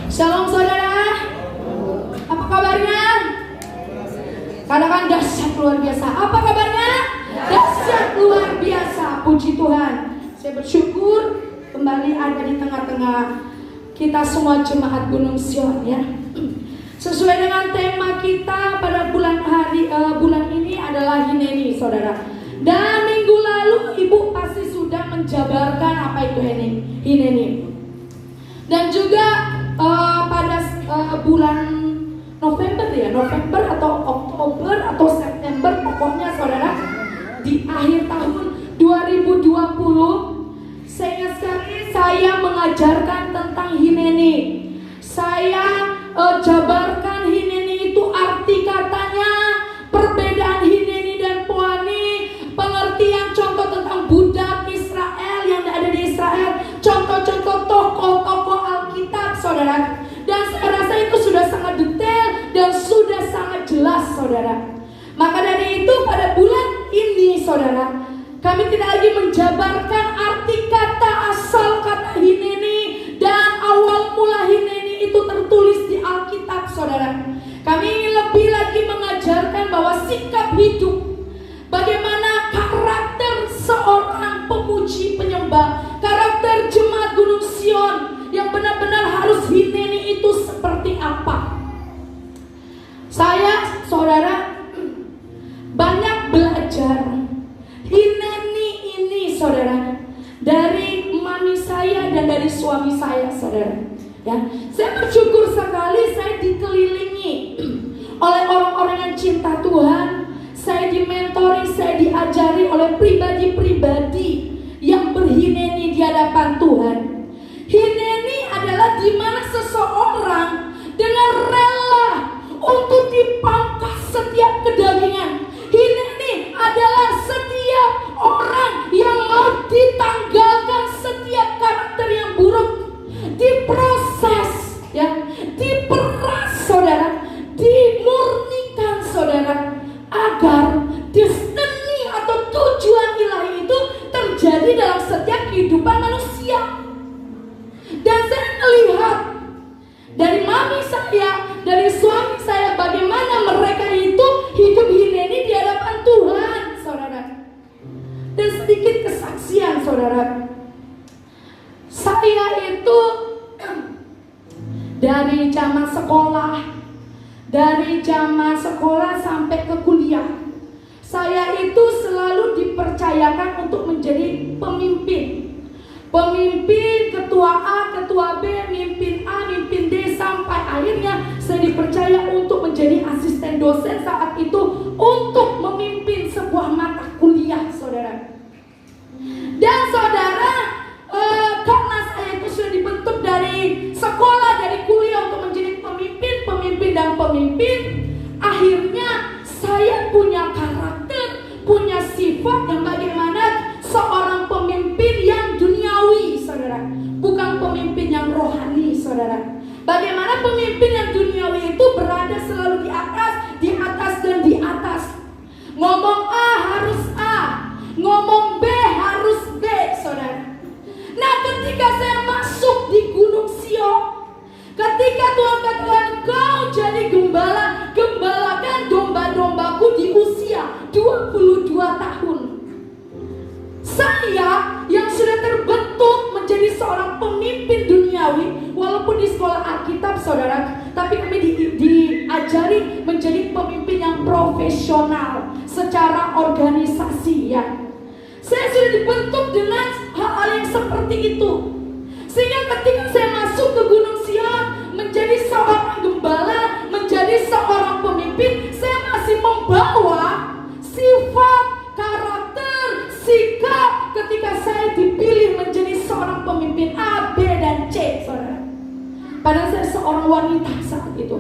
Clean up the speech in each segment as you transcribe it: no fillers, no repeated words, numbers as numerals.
Shalom saudara. Apa kabarnya? Katakan dahsyat luar biasa. Apa kabarnya? Dahsyat luar biasa. Puji Tuhan. Saya bersyukur kembali ada di tengah-tengah kita semua jemaat Gunung Sion ya. Sesuai dengan tema kita pada bulan ini adalah Hineni, saudara. Dan minggu lalu Ibu pasti sudah menjabarkan apa itu Hineni. Dan juga pada bulan November atau Oktober atau September, pokoknya saudara, di akhir tahun 2020 saya sekali saya mengajarkan tentang Hineni. Saya jabarkan Hineni itu arti katanya, perbedaan Hineni dan Poani, pengertian contoh tentang budak Israel yang ada di Israel, contoh-contoh tokoh-tokoh Alkitab, saudara. Dan saya rasa itu sudah sangat detail dan sudah sangat jelas, saudara. Maka dari itu pada bulan ini, saudara, kami tidak lagi menjabarkan arti kata asal kata Hineni dan awal mula Hineni itu tertulis di Alkitab, saudara. Kami lebih lagi mengajarkan bahwa sikap hidup, bagaimana karakter seorang pemuji penyembah, karakter jemaat Gunung Sion yang benar-benar harus Hineni itu seperti apa. Saya, saudara, banyak belajar Hineni ini, saudara, dari mami saya dan dari suami saya, saudara. Ya, saya bersyukur sekali saya dikelilingi oleh orang-orang yang cinta Tuhan. Saya dimentori, saya diajari oleh pribadi-pribadi yang berhineni di hadapan Tuhan. Hineni adalah di mana seseorang dengan rela untuk dipangkas setiap kedagingan. Hineni adalah setiap orang yang mau ditanggalkan setiap karakter yang buruk, diproses, ya, diperas, saudara, dimurnikan, saudara, agar destiny atau tujuan ilahi itu terjadi dalam setiap kehidupan manusia. Dan saya melihat dari mami saya, dari suami saya, bagaimana mereka itu hidup Hineni di hadapan Tuhan, saudara. Dan sedikit kesaksian, saudara. Saya itu dari zaman sekolah sampai ke kuliah, saya itu selalu dipercayakan untuk menjadi pemimpin, ketua A, ketua B, mimpin A, mimpin D, sampai akhirnya saya dipercaya untuk menjadi asisten dosen saat itu untuk memimpin sebuah mata kuliah, saudara. Dan saudara, karena saya itu sudah dibentuk dari sekolah, dari kuliah untuk menjadi pemimpin, akhirnya saya punya karakter, punya sifat yang bagaimana seorang pemimpin yang duniawi, saudara, bukan pemimpin yang rohani, saudara. Bagaimana pemimpin yang duniawi itu berada selalu di atas dan di atas. Ngomong A harus A, ngomong B harus B, saudara. Nah, ketika saya masuk di Gunung Sion, ketika Tuhan katakan kau jadi gembala, gembalakan domba-dombaku di usia 22 tahun. Saya yang sudah terbentuk menjadi seorang pemimpin duniawi, walaupun di sekolah Alkitab, saudara, tapi kami diajari menjadi pemimpin yang profesional secara organisasi, ya. Saya sudah dibentuk dengan hal-hal yang seperti itu. Sehingga ketika saya masuk ke Gunung Sion, menjadi seorang gembala, menjadi seorang pemimpin, saya masih membawa sifat, karakter, sikap ketika saya dipilih menjadi seorang pemimpin A, B, dan C, saudara. Padahal saya seorang wanita saat itu.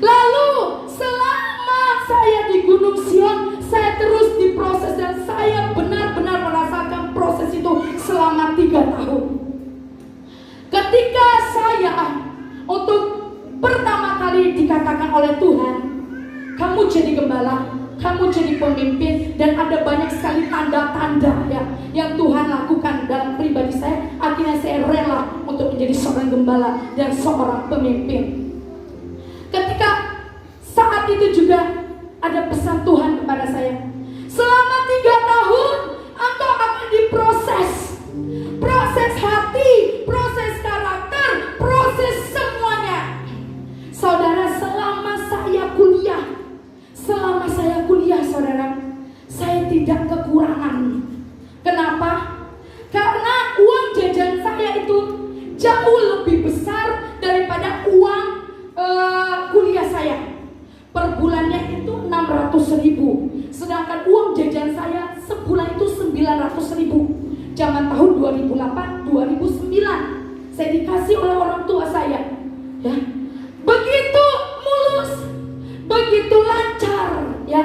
Lalu selama saya di Gunung Sion, saya terus diproses dan saya benar-benar merasakan proses itu selama 3 tahun. Ketika saya untuk pertama kali dikatakan oleh Tuhan, kamu jadi gembala, kamu jadi pemimpin, dan ada banyak sekali tanda-tanda ya yang Tuhan lakukan dalam pribadi saya. Akhirnya saya rela untuk menjadi seorang gembala dan seorang pemimpin. Ketika saat itu juga ada pesan Tuhan kepada saya, selama 3 tahun engkau akan diproses. Proses hati, proses karakter, proses semuanya. Saudara, selama saya kuliah saudara, saya tidak kekurangan. Kenapa? Karena uang jajan saya itu jauh lebih besar daripada uang kuliah saya. Per bulannya itu 600.000, sedangkan uang jajan saya sebulan itu 900.000. Zaman tahun 2008, 2009 saya dikasih oleh orang tua saya, ya. Begitu mulus, begitu lancar, ya.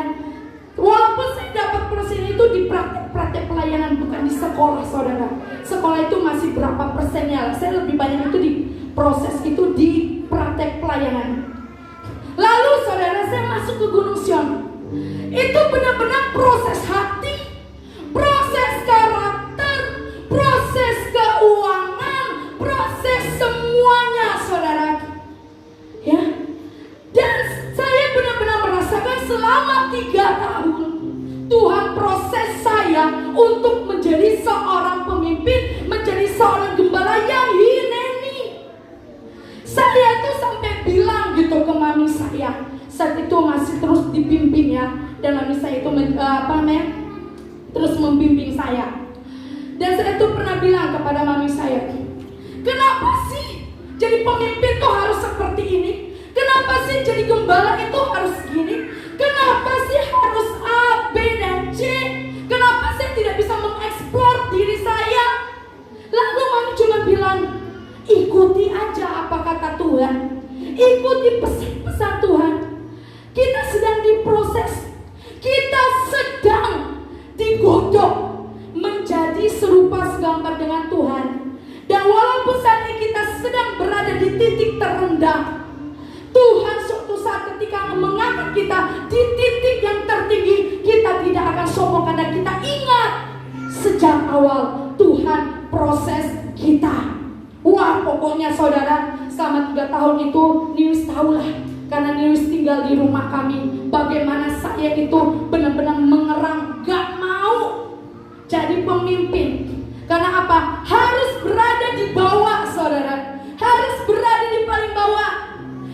Walaupun saya dapat persen itu di praktek pelayanan, bukan di sekolah, saudara. Sekolah itu masih berapa persennya, saya lebih banyak itu di proses itu di praktek pelayanan. Lalu saudara, saya masuk ke Gunung Sion. Itu benar-benar proses hati, proses karakter, proses keuangan, proses semuanya, saudara. Ya. Dan saya benar-benar merasakan selama 3 tahun Tuhan proses saya untuk menjadi seorang pemimpin, menjadi seorang gembala yang hineni. Saya itu sampai bilang gitu ke mami saya, saat itu masih terus dibimbing ya, dan mami saya itu terus membimbing saya. Dan saya itu pernah bilang kepada mami saya, kenapa sih jadi pemimpin tuh harus seperti ini? Kenapa sih jadi gembala itu harus gini? Kenapa sih harus A, B, dan C? Kenapa saya tidak bisa mengeksplor diri saya? Lalu mami cuma bilang, ikuti aja apa kata Tuhan, ikuti pesan-pesan Tuhan. Kita sedang diproses, kita sedang digodok menjadi serupa segambar dengan Tuhan. Dan walaupun saat ini kita sedang berada di titik terendah, Tuhan suatu saat ketika mengangkat kita di titik yang tertinggi, kita tidak akan sombong karena kita ingat sejak awal Tuhan proses kita. Wah, pokoknya saudara, selama 3 tahun itu Niwis tahulah, karena Niwis tinggal di rumah kami, bagaimana saya itu benar-benar mengerang, gak mau jadi pemimpin. Karena apa? Harus berada di bawah, saudara. Harus berada di paling bawah.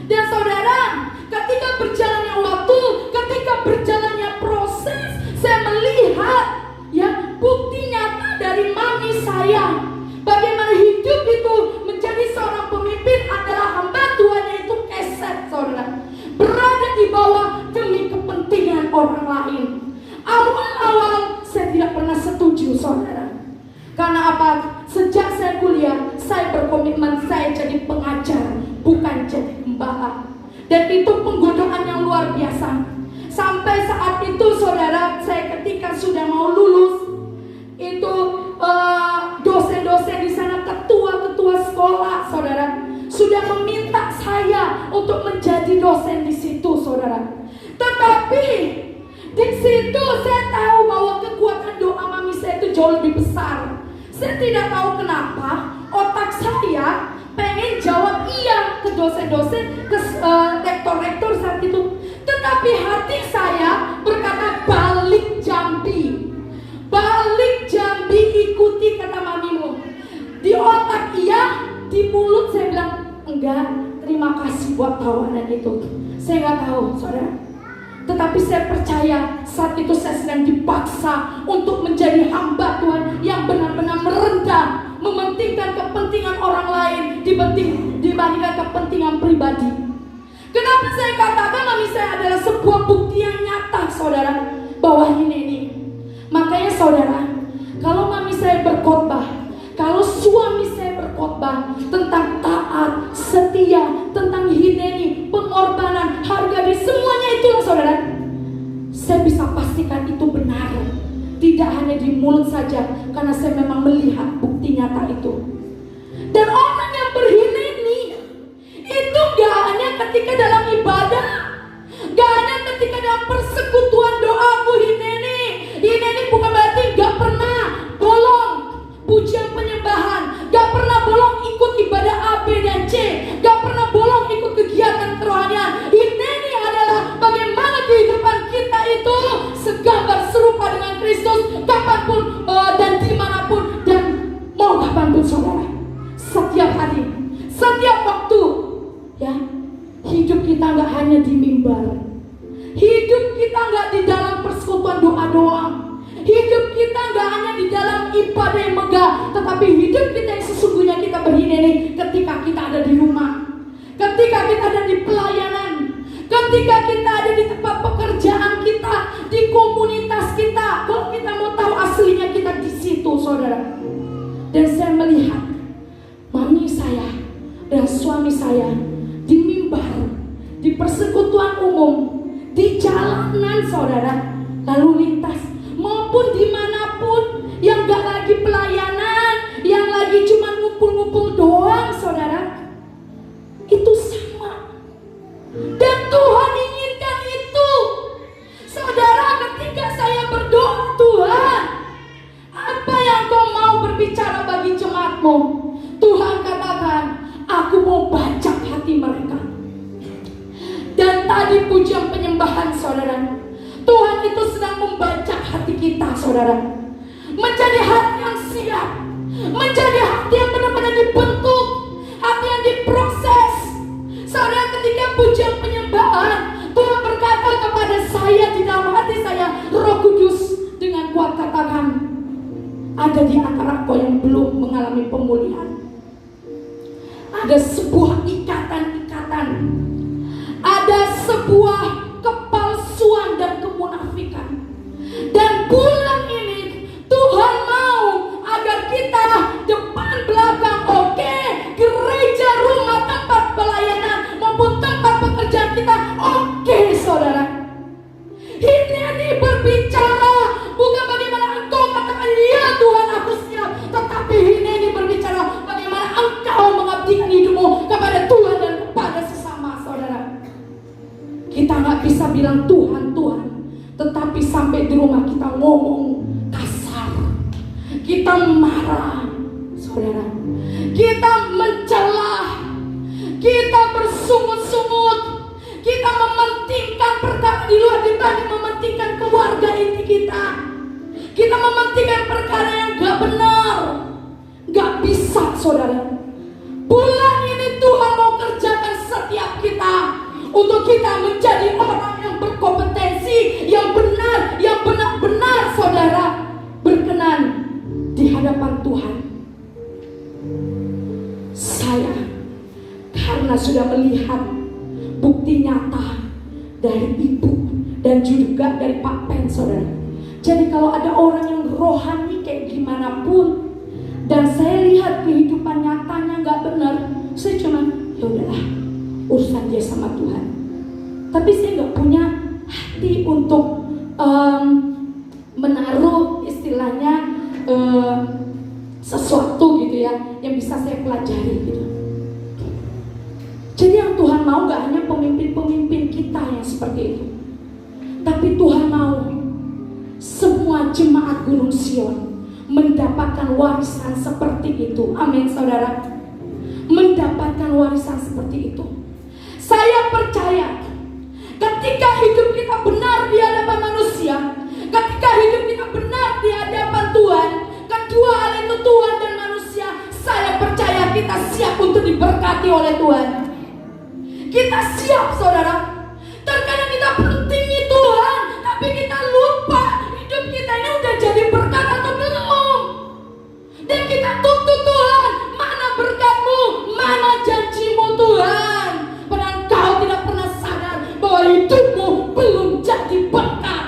Dan saudara, ketika berjalannya waktu, ketika berjalannya proses, saya melihat ya bukti nyata dari mami saya, bagaimana hidup itu menjadi seorang pemimpin adalah hamba Tuhannya itu keset, saudara. Berada di bawah demi kepentingan orang lain. Awal-awal saya tidak pernah setuju, saudara. Karena apa? Sejak saya kuliah, saya berkomitmen saya jadi pengajar, bukan jadi gembala. Dan itu penggodokan yang luar biasa. Sampai saat itu saudara, saya ketika sudah mau lulus, itu dosen-dosen di sana, ketua-ketua sekolah, saudara, sudah meminta saya untuk menjadi dosen di situ, saudara. Tetapi di situ saya tahu bahwa kekuatan doa mami saya itu jauh lebih besar. Saya tidak tahu kenapa otak saya pengen jawab iya ke dosen-dosen, ke rektor-rektor saat itu. Tetapi hati saya berkata balik Jambi. Balik Jambi, ikuti kata mamimu. Di otak iya, di mulut saya bilang enggak, terima kasih buat tawaran itu. Saya nggak tahu, saudara. Tetapi saya percaya saat itu saya sedang dipaksa untuk menjadi hamba Tuhan yang benar-benar merendah, mementingkan kepentingan orang lain dibandingkan kepentingan pribadi. Kenapa saya katakan mami saya adalah sebuah bukti yang nyata, saudara, bahwa ini. Makanya saudara, kalau mami saya berkhotbah, kalau suami saya berkhotbah tentang taat, setia, tentang hineni, pengorbanan, harga diri, semuanya itulah saudara, saya bisa pastikan itu benar. Tidak hanya di mulut saja, karena saya memang melihat bukti nyata itu. Dan orang yang berhineni itu gak hanya ketika dalam ibadah, gak hanya ketika dalam persekutuan doaku hineni. Hineni bukan berarti gak pernah bolong pujian penyembahan, gak pernah bolong ikut ibadah A, B, dan saudara, setiap hari, setiap waktu, ya, hidup kita nggak hanya di mimbar, hidup kita nggak di dalam persekutuan doa doang, hidup kita nggak hanya di dalam ibadah yang megah, tetapi hidup kita yang sesungguhnya kita berdiri ketika kita ada di rumah, ketika kita ada di pelayanan, ketika kita ada di tempat pekerjaan kita, di komunitas kita. Kalau kita mau tahu aslinya kita di situ, saudara. Dan saya melihat mami saya dan suami saya di mimbar, di persekutuan umum, di jalanan, saudara, lalu lintas, maupun dimanapun, yang gak lagi pelayanan, yang lagi cuma ngumpul-ngumpul doang, saudara, itu sama. Dan Tuhan inginkan itu, saudara. Ketika saya berdoa, Tuhan, apa yang kau mau berbicara bagi jemaatmu? Tuhan katakan, aku mau baca hati mereka. Dan tadi pujian penyembahan, saudara, Tuhan itu sedang membaca hati kita, saudara, menjadi hati yang siap, menjadi hati yang benar-benar dibentuk, hati yang diproses. Saudara, ketika pujian penyembahan, Tuhan berkata kepada saya di dalam hati saya, Roh Kudus dengan kuat katakan, ada di antara kau yang belum mengalami pemulihan. Ada sebuah ikatan-ikatan, ada sebuah kepalsuan dan kemunafikan. Dan bulan ini Tuhan mau agar kita depan belakang, oke, gereja, rumah, tempat pelayanan maupun tempat pekerjaan kita, oke, saudara. Ini berbicara bukan bagaimana engkau katakan ya Tuhan aku siap, tetapi ini berbicara bagaimana engkau mengabdikan hidupmu kepada Tuhan dan kepada sesama, saudara. Kita nggak bisa bilang Tuhan, Tuhan, tetapi sampai di rumah kita ngomong kasar, kita marah, saudara, kita mencelah, kita bersungut-sungut, kita mementingkan perkara di luar dibanding mementingkan keluarga inti kita. Kita mementingkan perkara yang gak benar. Gak bisa, saudara. Bulan ini Tuhan mau kerjakan setiap kita untuk kita menjadi orang yang berkompetensi, yang benar, yang benar-benar, saudara, berkenan di hadapan Tuhan. Saya karena sudah melihat bukti nyata dari ibu dan juga dari Pak Pen, saudara. Jadi kalau ada orang yang rohani kayak gimana pun, dan saya lihat kehidupan nyatanya gak benar, saya cuma ya udahlah, urusan dia sama Tuhan. Tapi saya gak punya hati untuk menaruh istilahnya sesuatu gitu ya, yang bisa saya pelajari gitu. Jadi yang Tuhan mau gak hanya pemimpin-pemimpin kita yang seperti itu, tapi Tuhan mau semua jemaat Gunung Sion mendapatkan warisan seperti itu. Amin, saudara. Mendapatkan warisan seperti itu. Saya percaya ketika hidup kita benar di hadapan manusia, ketika hidup kita benar di hadapan Tuhan, kedua hal itu Tuhan dan manusia, saya percaya kita siap untuk diberkati oleh Tuhan. Kita siap, saudara. Terkadang kita pentingin Tuhan, tapi kita lupa hidup kita ini udah jadi berkat atau belum. Dan kita tuntut Tuhan, mana berkatmu, mana janjimu Tuhan. Padahal kau tidak pernah sadar bahwa hidupmu belum jadi berkat.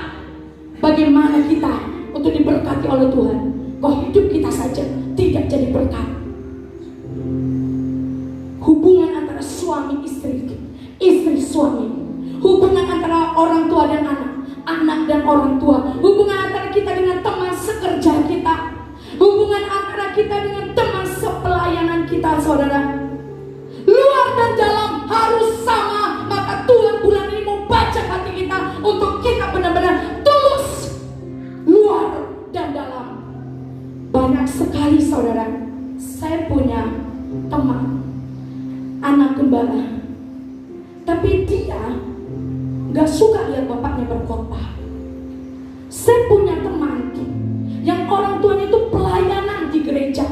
Bagaimana kita untuk diberkati oleh Tuhan? Kok hidup kita saja tidak jadi berkat. Hubungan antara suami istri, istri suami, hubungan antara orang tua dan anak, anak dan orang tua, hubungan antara kita dengan teman sekerja kita, hubungan antara kita dengan teman sepelayanan kita, saudara. Luar dan dalam harus sama. Maka Tuhan bulan ini mau baca hati kita untuk kita benar-benar tulus, luar dan dalam. Banyak sekali, saudara, saya punya teman anak gembala, tapi dia gak suka lihat bapaknya berkhotbah. Saya punya teman yang orang tuanya itu pelayanan di gereja,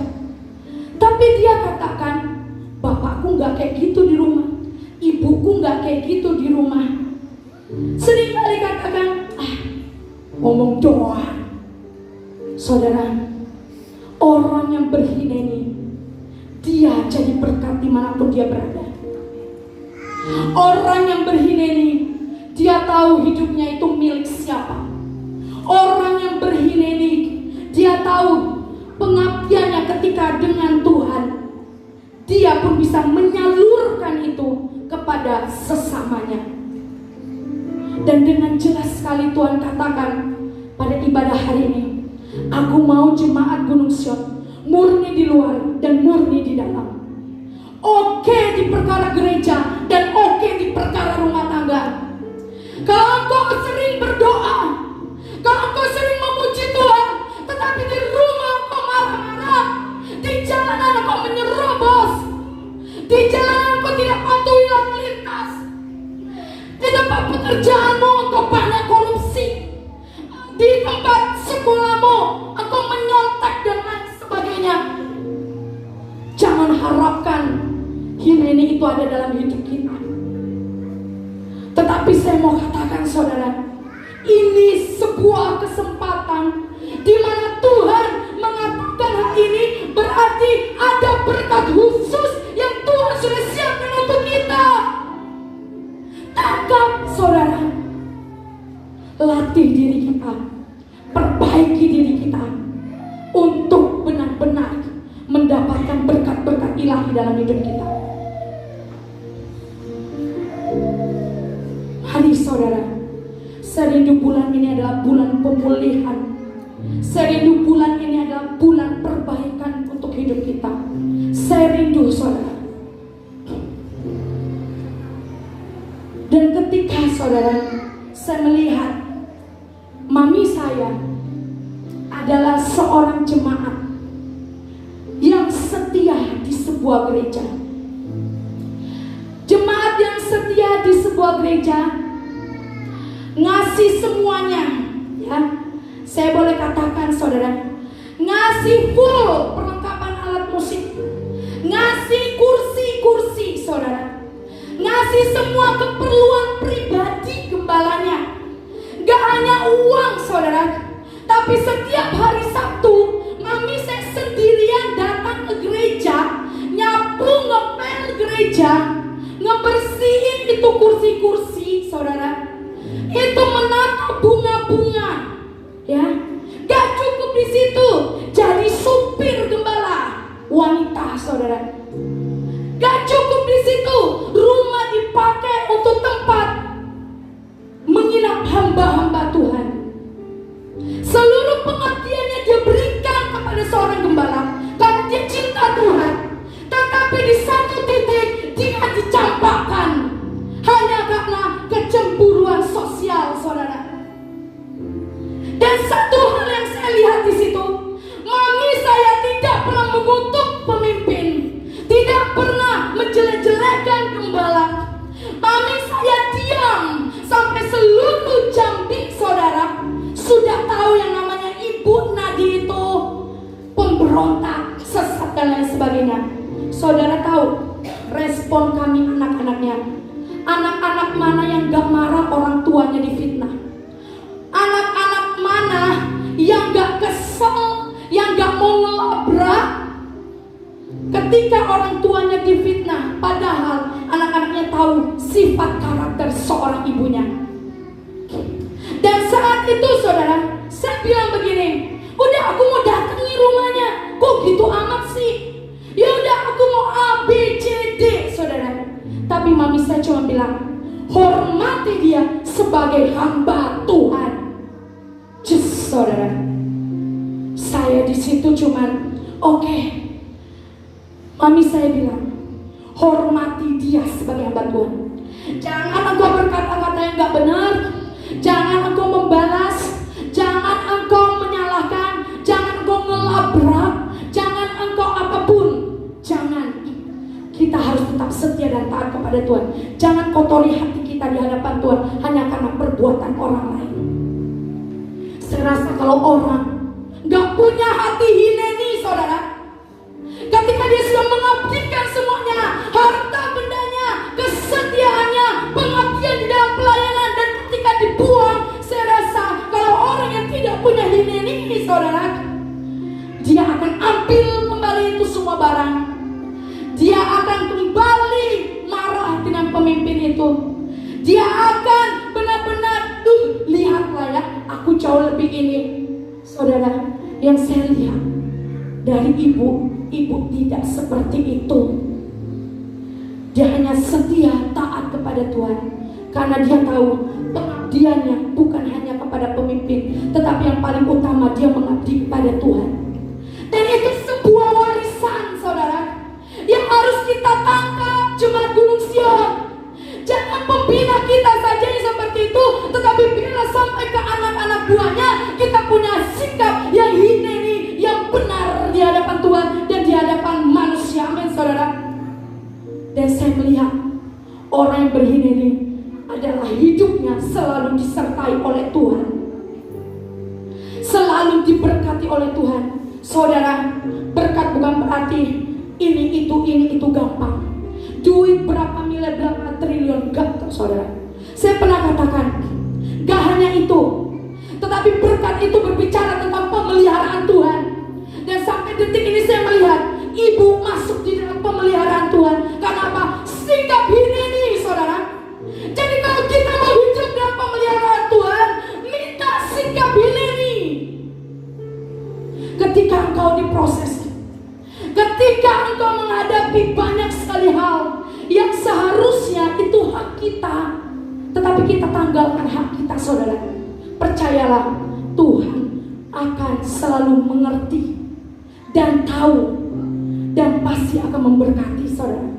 Tapi dia katakan, bapakku gak kayak gitu di rumah, ibuku gak kayak gitu di rumah. Seringkali katakan, ngomong doang. Saudara, orang yang berhina ini, dia jadi berkat dimanapun dia berada. Orang yang berhina ini, dia tahu hidupnya itu milik siapa. Orang yang berhina ini, dia tahu pengabdiannya ketika dengan Tuhan. Dia pun bisa menyalurkan itu kepada sesamanya. Dan dengan jelas sekali Tuhan katakan pada ibadah hari ini, aku mau jemaat Gunung Sion murni di luar dan murni di dalam. Oke di perkara gereja dan oke di perkara rumah tangga. Kalau engkau sering berdoa, kalau engkau sering memuji Tuhan, tetapi di rumah engkau marah-marah, di jalanan engkau menyerobos, di jalanan engkau tidak patuhi lalu lintas, di tempat pekerjaanmu engkau banyak korupsi, di tempat sekolahmu engkau menyontek dan lain sebagainya. Jangan harapkan ini itu ada dalam hidup kita. Tetapi saya mau katakan saudara, ini sebuah kesempatan di mana Tuhan mengatakan hal ini, berarti ada berkat khusus yang Tuhan sudah siapkan untuk kita. Tangkap saudara, latih diri kita, perbaiki diri kita untuk benar-benar mendapatkan berkat-berkat ilahi dalam hidup kita. Hari saudara, saya rindu bulan ini adalah bulan pemulihan. Saya rindu bulan ini adalah bulan perbaikan untuk hidup kita. Saya rindu saudara. Dan ketika saudara, saya melihat mami saya adalah seorang jemaat yang setia di sebuah gereja. Jemaat yang setia di sebuah gereja, ngasih semuanya, ya. Saya boleh katakan saudara, ngasih full perlengkapan alat musik, ngasih kursi-kursi saudara, ngasih semua keperluan pribadi gembalanya. Gak hanya uang saudara, tapi setiap hari Sabtu mami saya sendirian datang ke gereja, nyapu ngepel gereja, ngebersihin itu kursi-kursi saudara, itu menata bunga-bunga, ya. Gak cukup di situ, jadi supir gembala wanita saudara. Gak cukup di situ, rumah dipakai untuk tempat menginap hamba-hamba Tuhan. Seluruh pengabdiannya dia berikan kepada seorang gembala karena dia cinta Tuhan. Tetapi di satu titik dia dicampakkan hanya karena kecemburuan sosial saudara. Dan satu hal yang saya lihat di situ, mami saya tidak pernah mengutuk pemimpin, tidak pernah menjelek-jelekan gembala. Mami saya diam sampai seluruh Jambi saudara sudah tahu yang namanya Ibu Nadi itu pemberontak, sesat dan lain sebagainya. Saudara tahu respon kami anak-anaknya. Anak-anak mana yang gak marah orang tuanya difitnah? Anak-anak mana yang gak kesel, yang gak mau ngelabrak ketika orang tuanya difitnah? Padahal anak-anaknya tahu sifat karakter seorang ibunya. Dan saat itu saudara, saya bilang begini, udah aku mau datangi rumahnya, kok gitu amat sih? Ya udah aku mau A, B, C, D saudara. Tapi mami saya cuma bilang, hormati dia sebagai hamba Tuhan. Just saudara, saya di situ cuman oke. Mami saya bilang, hormati dia sebagai hamba Tuhan. Jangan engkau berkata-kata yang gak benar, jangan engkau membalas, jangan engkau menyalahkan, jangan engkau ngelabrak, jangan engkau apapun. Jangan. Kita harus tetap setia dan taat kepada Tuhan. Jangan kotori hati kita di hadapan Tuhan hanya karena perbuatan orang lain. Saya rasa kalau orang gak punya hati hineni saudara, ketika sembarang. Dia akan kembali marah dengan pemimpin itu. Dia akan benar-benar, lihatlah ya, aku jauh lebih ini. Saudara, yang saya lihat dari ibu tidak seperti itu. Dia hanya setia taat kepada Tuhan, karena dia tahu pengabdiannya bukan hanya kepada pemimpin, tetapi yang paling utama dia mengabdi kepada Tuhan. Dan itu sebuah warisan, saudara, yang harus kita tangkap. Jemaat Gunung Sion, jangan pembina kita saja yang seperti itu, tetapi bila sampai ke anak-anak buahnya, kita punya sikap yang hineni, yang benar di hadapan Tuhan dan di hadapan manusia. Amin, saudara. Dan saya melihat orang yang berhineni adalah hidupnya selalu disertai oleh Tuhan, selalu diberkati oleh Tuhan. Saudara, berkat bukan berarti ini itu gampang. Duit berapa miliar, berapa triliun, gak, saudara. Saya pernah katakan, gak hanya itu, tetapi berkat itu berbicara tentang pemeliharaan Tuhan. Dan sampai detik ini saya melihat ibu masuk di dalam pemeliharaan Tuhan. Karena apa? Sikap hineni, saudara. Jadi kalau kita mau hidup dalam pemeliharaan Tuhan, minta sikap hineni. Ketika engkau diproses, ketika engkau menghadapi banyak sekali hal yang seharusnya itu hak kita, tetapi kita tanggalkan hak kita, saudara, percayalah, Tuhan akan selalu mengerti dan tahu, dan pasti akan memberkati, saudara.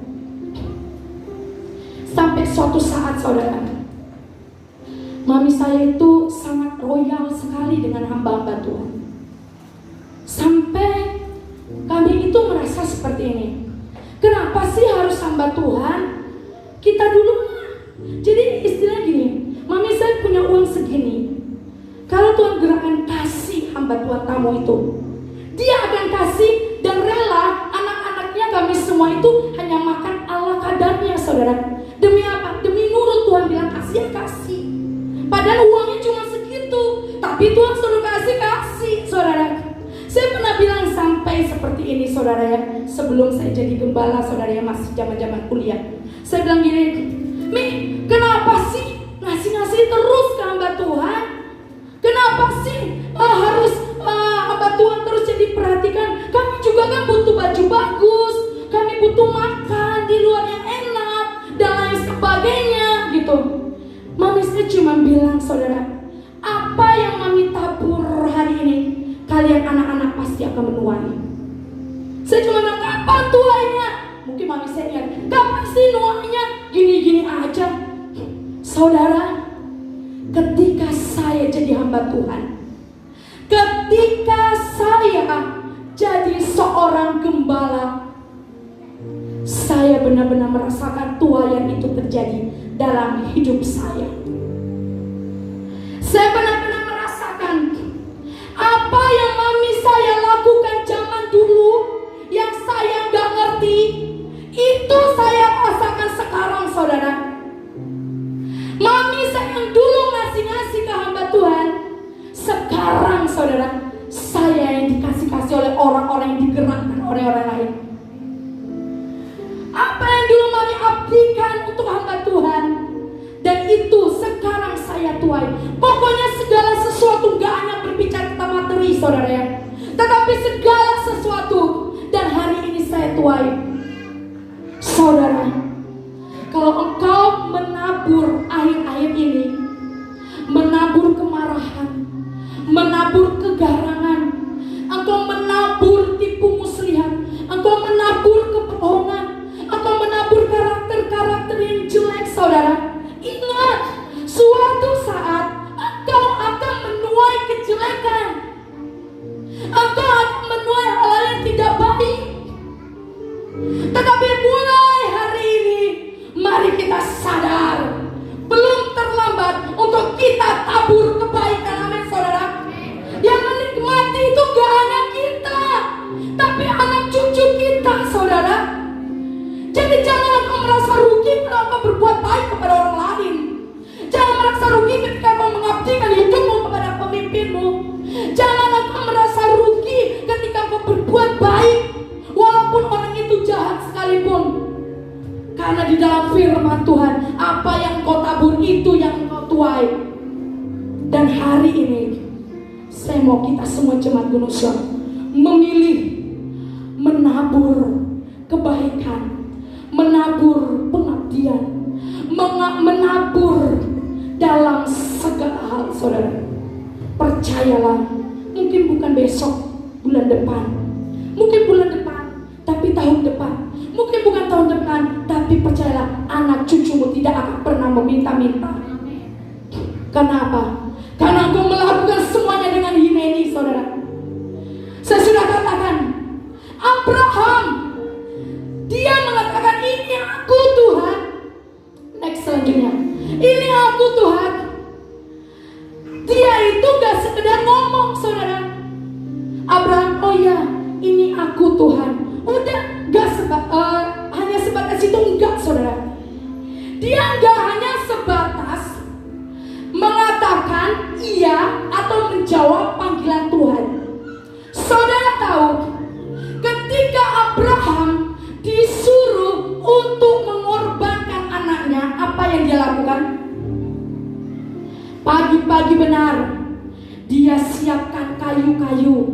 Sampai suatu saat, saudara, mami saya itu sangat royal sekali dengan hamba-hamba Tuhan. Sampai kami itu merasa seperti ini, kenapa sih harus hamba Tuhan? Kita dulu, jadi istilah gini, mami saya punya uang segini, kalau Tuhan gerakan kasih hamba Tuhan tamu itu, dia akan kasih dan rela anak-anaknya kami semua itu hanya makan ala kadarnya, saudara. Demi apa? Demi nurut Tuhan bilang kasih, ya kasih. Padahal uangnya cuma segitu, tapi Tuhan suruh kasih, saudara. Saya pernah bilang sampai seperti ini, saudara ya, sebelum saya jadi gembala, saudara ya, masih zaman-zaman kuliah. Saya bilang gini, Mi, kenapa sih ngasih terus ke hamba Tuhan? Kenapa sih harus hamba Tuhan terus jadi perhatikan? Kami juga kan butuh baju bagus, kami butuh makan di luar yang enak dan lain sebagainya gitu. Mami saya cuma bilang, saudara, apa yang mami tabur hari ini, kalian anak-anak pasti akan menuai. Saya cuma bilang, kapan tuainya? Mungkin mami saya ingat, kapan sih nuainya? Gini-gini aja. Saudara, ketika saya jadi hamba Tuhan, ketika saya jadi seorang gembala, saya benar-benar merasakan tuaian itu terjadi dalam hidup saya. Saya benar-benar merasakan apa yang mami saya lakukan zaman dulu yang saya gak ngerti, itu saya rasakan sekarang, saudara. Mami saya yang dulu ngasih ke hamba Tuhan, sekarang, saudara, saya yang dikasih oleh orang-orang yang digerakkan oleh orang lain. Apa yang dulu mami abdikan untuk hamba Tuhan, dan itu sekarang saya tuai. Pokoknya segala sesuatu, gak hanya berbicara tentang materi, saudara ya, tetapi segala sesuatu, dan hari ini saya tuai. Saudara, kalau engkau menabur akhir-akhir ini, menabur kemarahan, menabur kegarangan, engkau menabur tipu muslihat, engkau menabur kebohongan, engkau menabur karakter-karakter yang jelek, saudara, ingat, suatu saat engkau akan menuai kejelekan, engkau akan menuai hal yang tidak baik. Tetapi mulai hari ini, mari kita sadar, belum terlambat untuk kita tabur kebaikan. Amin, saudara. Yang menikmati itu gak hanya kita, tapi anak cucu kita, saudara. Jadi jangan engkau merasa rugi kalau engkau berbuat baik kepada orang lain. Jangan merasa rugi ketika engkau mengabdikan hidupmu kepada pemimpinmu. Jangan engkau merasa rugi ketika engkau berbuat baik walaupun orang jahat sekalipun. Karena di dalam firman Tuhan, apa yang kau tabur itu yang kau tuai. Dan hari ini saya mau kita semua jemaat Gunung Sior memilih menabur kebaikan, menabur pengabdian, menabur dalam segala hal, saudara. Percayalah, mungkin bukan besok, bulan depan, mungkin bulan depan, tapi tahun depan, mungkin bukan tahun depan, tapi percayalah, anak cucumu tidak akan pernah meminta-minta. Kenapa? Karena engkau melakukan semuanya dengan hineni, saudara. Saya sudah katakan, Abraham, dia mengatakan, ini aku Tuhan. Next selanjutnya, ini aku Tuhan. Dia itu gak sekedar ngomong, saudara. Abraham, oh ya, ini aku Tuhan. Udah, gak hanya sebatas itu, enggak, saudara. Dia gak hanya sebatas mengatakan iya atau menjawab panggilan Tuhan. Saudara tahu, ketika Abraham disuruh untuk mengorbankan anaknya, apa yang dia lakukan? Pagi-pagi benar, dia siapkan kayu-kayu,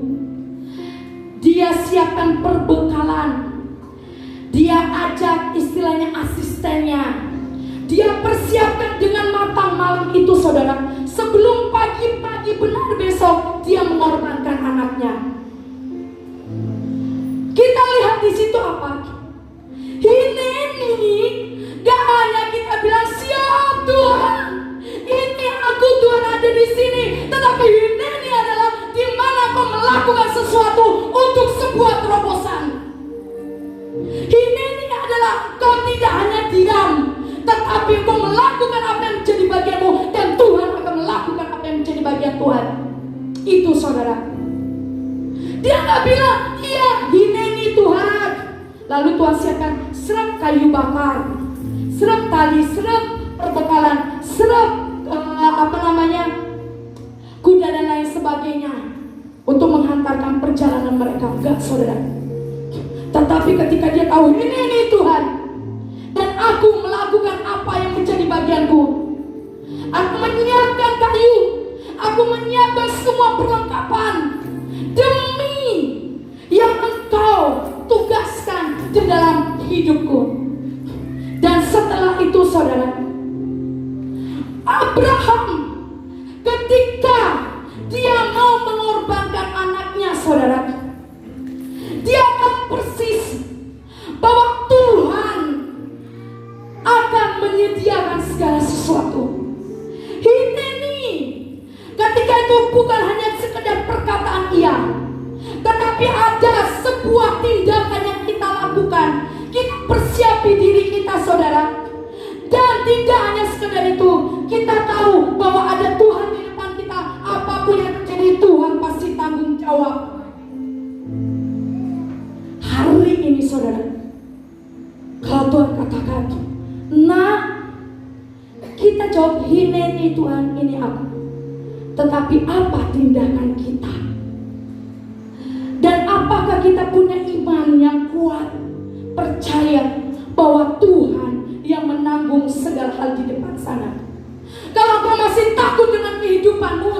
dia siapkan perbekalan, dia ajak istilahnya asistennya, dia persiapkan dengan matang malam itu, saudara. Sebelum pagi-pagi benar besok, dia mengorbankan anaknya. Kita lihat di situ apa? Hineni, gak hanya kita bilang siap Tuhan, ini aku Tuhan ada di sini, tetapi hineni adalah di mana kau melakukan sesuatu untuk sebuah terobosan. Hineni adalah kau tidak hanya diam, tetapi kau melakukan apa yang menjadi bagianmu, dan Tuhan akan melakukan apa yang menjadi bagian Tuhan. Itu, saudara. Dia gak bilang, iya hineni Tuhan, lalu Tuhan siapkan serap kayu bakar, serap tali, serap perbekalan, serap kuda dan lain sebagainya untuk menghantarkan perjalanan mereka. Enggak, saudara. Tetapi ketika dia tahu ini Tuhan, dan aku melakukan apa yang menjadi bagianku, aku menyiapkan kayu, aku menyiapkan semua perlengkapan demi yang engkau tugaskan di dalam hidupku. Dan setelah itu, saudara, Abraham ketika dia mau mengorbankan anaknya, saudara, dia tahu persis bahwa Tuhan akan menyediakan segala sesuatu. Hineni ketika itu bukan hanya sekedar perkataan iya, tetapi ada sebuah tindakan yang kita lakukan. Kita persiapi diri kita, saudara. Dan tidak hanya sekedar itu, kita tahu bahwa ada Tuhan di depan kita. Apapun yang terjadi, Tuhan pasti tanggung jawab. Hari ini, saudara, kalau Tuhan katakan, nah, kita jawab hineni Tuhan, ini aku. Tetapi apa tindakan kita? Dan apakah kita punya iman yang kuat, percaya bahwa Tuhan yang menanggung segala hal di depan sana? Kalau kau masih takut dengan kehidupanmu,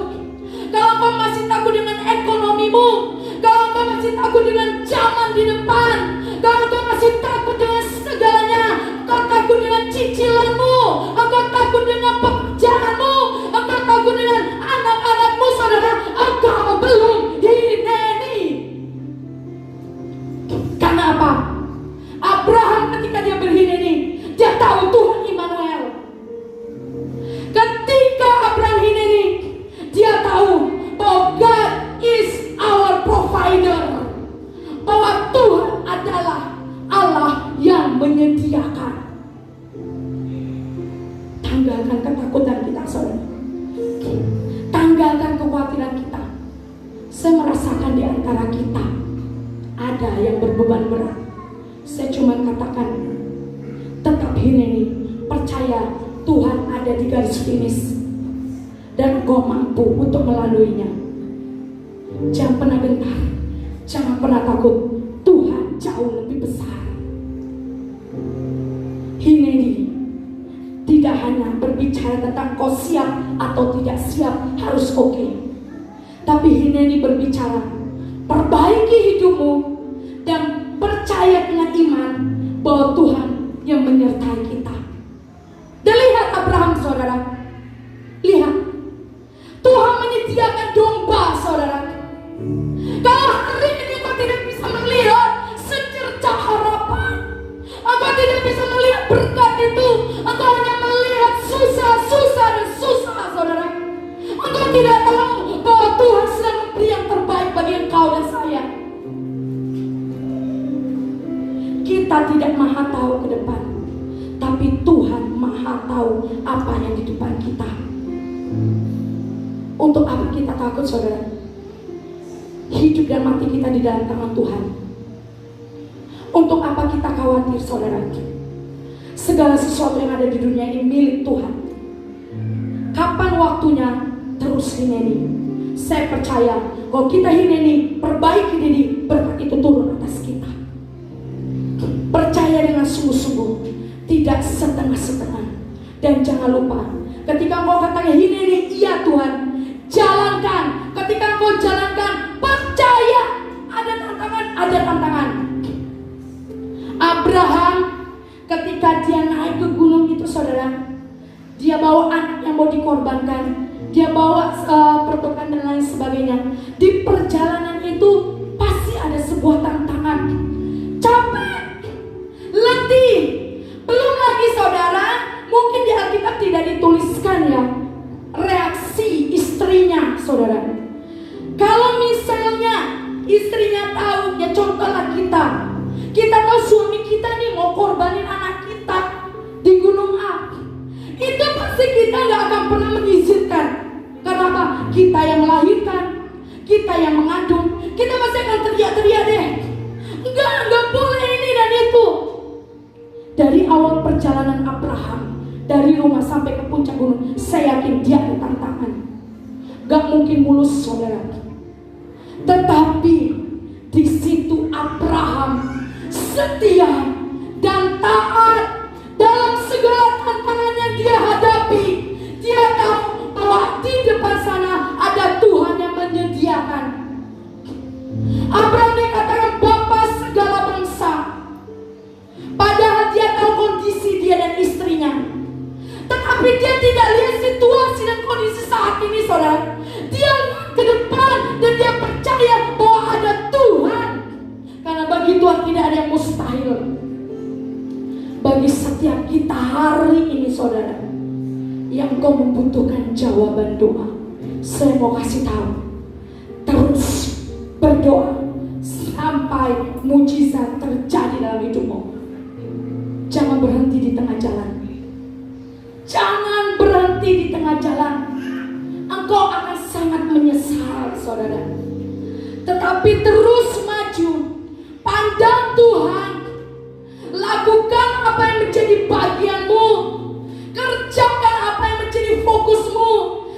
kalau kau masih takut dengan ekonomimu, kalau kau masih takut dengan zaman di depan, kalau kau masih takut dengan segalanya, kau takut dengan cicilanmu, engkau takut dengan pekerjaanmu, engkau takut dengan anak-anakmu, saudara, engkau belum hineni. Karena apa? Abraham ketika dia berhineni, dia tahu Tuhan Immanuel. Ketika Abraham hineni, dia tahu bahwa God is our provider, bahwa Tuhan adalah Allah yang menyediakan. Tanggalkan ketakutan kita, saudara. Tanggalkan kekhawatiran kita. Saya merasakan di antara kita ada yang berbeban berat. Saya cuma katakan, tetap hineni, percaya Tuhan ada di garis finish, dan kau mampu untuk melaluinya. Jangan pernah gentar, jangan pernah takut. Tuhan jauh lebih besar. berbicara tentang kau siap atau tidak siap, harus oke. Tapi Hineni berbicara, perbaiki hidupmu dan percaya dengan iman bahwa Tuhan yang menyertai kita. Dan lihat Abraham, saudara. Lihat, Tuhan menyediakan domba, saudara. Kalau hari ini kau tidak bisa melihat secercah harapan, engkau tidak bisa melihat berkat itu, engkau hanya melihat susah, saudara. Engkau tidak tahu bahwa Tuhan sedang memberi yang terbaik bagi engkau dan saya. Kita tidak maha tahu ke depan, tapi Tuhan maha tahu apa yang di depan kita. Untuk apa kita takut, saudara? Hidup dan mati kita di dalam tangan Tuhan. Untuk apa kita khawatir, saudara? Segala sesuatu yang ada di dunia ini milik Tuhan. Kapan waktunya, terus Hineni. Saya percaya kalau kita Hineni, perbaiki diri, berkat itu turun atas kita. Percaya dengan sungguh-sungguh, tidak setengah-setengah. Dan jangan lupa, ketika engkau katakan Hineni, iya Tuhan, jalankan. Ketika engkau jalankan, percaya. Ada tantangan. Abraham ketika dia naik ke gunung itu, saudara, dia bawa anak yang mau dikorbankan, dia bawa pertukan dan lain sebagainya. Di perjalanan itu pasti ada sebuah tantangan, capek, letih. Belum lagi, saudara, mungkin di Alkitab tidak dituliskan ya reaksi istrinya, saudara. Kalau misalnya istrinya tahu, ya contohlah kita tahu suami kita nih mau korbanin anak kita di Gunung A, itu pasti kita gak akan pernah mengizinkan. Karena apa? Kita yang melahirkan, kita yang mengandung, kita pasti akan teriak-teriak deh, enggak boleh ini dan itu. Dari awal perjalanan Abraham, dari rumah sampai ke puncak gunung, saya yakin dia ada tantangan. Gak mungkin mulus, saudara. Tetapi di situ Abraham setia dan taat dalam segala tantangan yang dia hadapi. Dia tahu bahwa di depan sana ada Tuhan yang menyediakan. Abraham dikatakan bapa segala bangsa, padahal dia tahu kondisi dia dan istrinya. Tetapi dia tidak lihat situasi dan kondisi saat ini, saudara. Dia lihat ke depan dan dia percaya bahwa ada Tuhan. Karena bagi Tuhan tidak ada yang mustahil. Bagi setiap kita hari ini, saudara, yang kau membutuhkan jawaban doa, saya mau kasih tahu, terus berdoa sampai mujizat terjadi dalam hidupmu. Jangan berhenti di tengah jalan. Jangan berhenti di tengah jalan. Engkau akan sangat menyesal, saudara. Tetapi terus maju, pandang Tuhan, lakukan apa yang menjadi bagianmu, kerjakan apa yang menjadi fokusmu,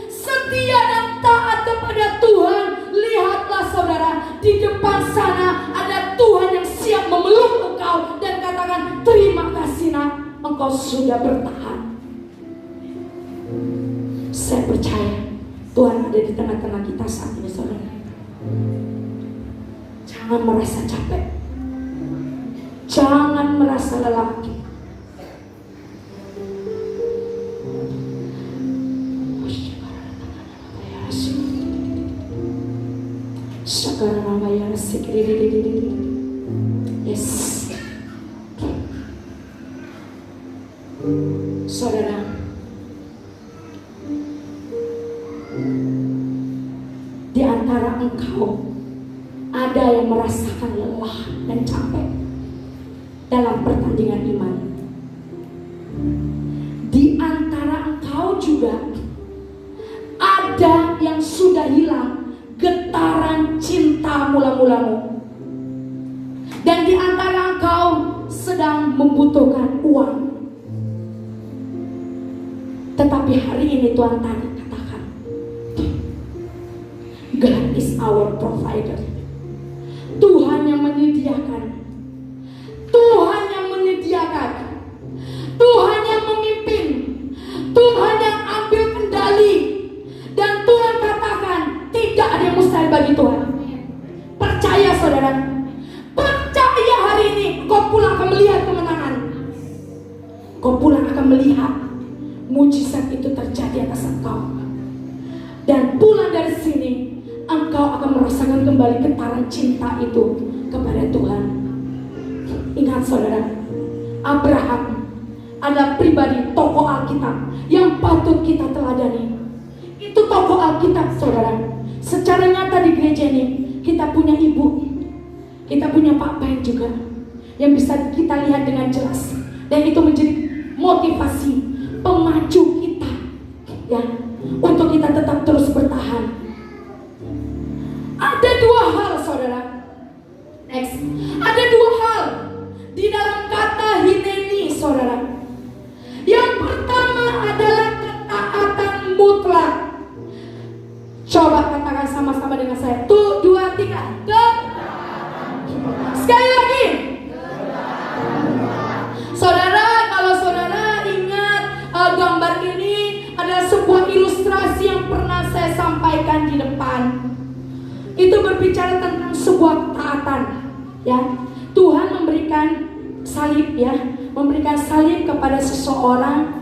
setia dan taat kepada Tuhan. Lihatlah, saudara, di depan sana ada Tuhan yang siap memeluk engkau dan katakan, terima kasih nak, engkau sudah bertahan. Saya percaya Tuhan ada di tengah-tengah kita saat ini, saudara. Jangan merasa capek, jangan merasa lelah. Yes, saudara, di antara engkau ada yang merasakan lelah dan capek dalam pertandingan iman. Di antara engkau juga ada yang sudah hilang getaran cinta mula-mulamu. Dan di antara engkau sedang membutuhkan uang. Tetapi hari ini Tuhan tadi katakan, God is our provider. Tuhan yang menyediakan, Tuhan yang menyediakan, Tuhan yang memimpin, Tuhan yang kau pulang akan melihat mujizat itu terjadi atas engkau. Dan pulang dari sini, engkau akan merasakan kembali getaran cinta itu kepada Tuhan. Ingat saudara, Abraham adalah pribadi tokoh Alkitab yang patut kita teladani. Itu tokoh Alkitab saudara. Secara nyata di gereja ini kita punya ibu, kita punya Pak Ben juga, yang bisa kita lihat dengan jelas. Dan itu menjadi motivasi, pemacu kita ya, untuk kita tetap terus bertahan. Ada dua hal saudara. Next, ada dua hal di dalam kata hineni saudara. Yang pertama adalah ketaatan mutlak. Coba katakan sama-sama dengan saya. 1, 2, 3. Sekali lagi. Saudara, kalau saudara ingat gambar ini adalah sebuah ilustrasi yang pernah saya sampaikan di depan. Itu berbicara tentang sebuah ketaatan, ya. Tuhan memberikan salib, ya, memberikan salib kepada seseorang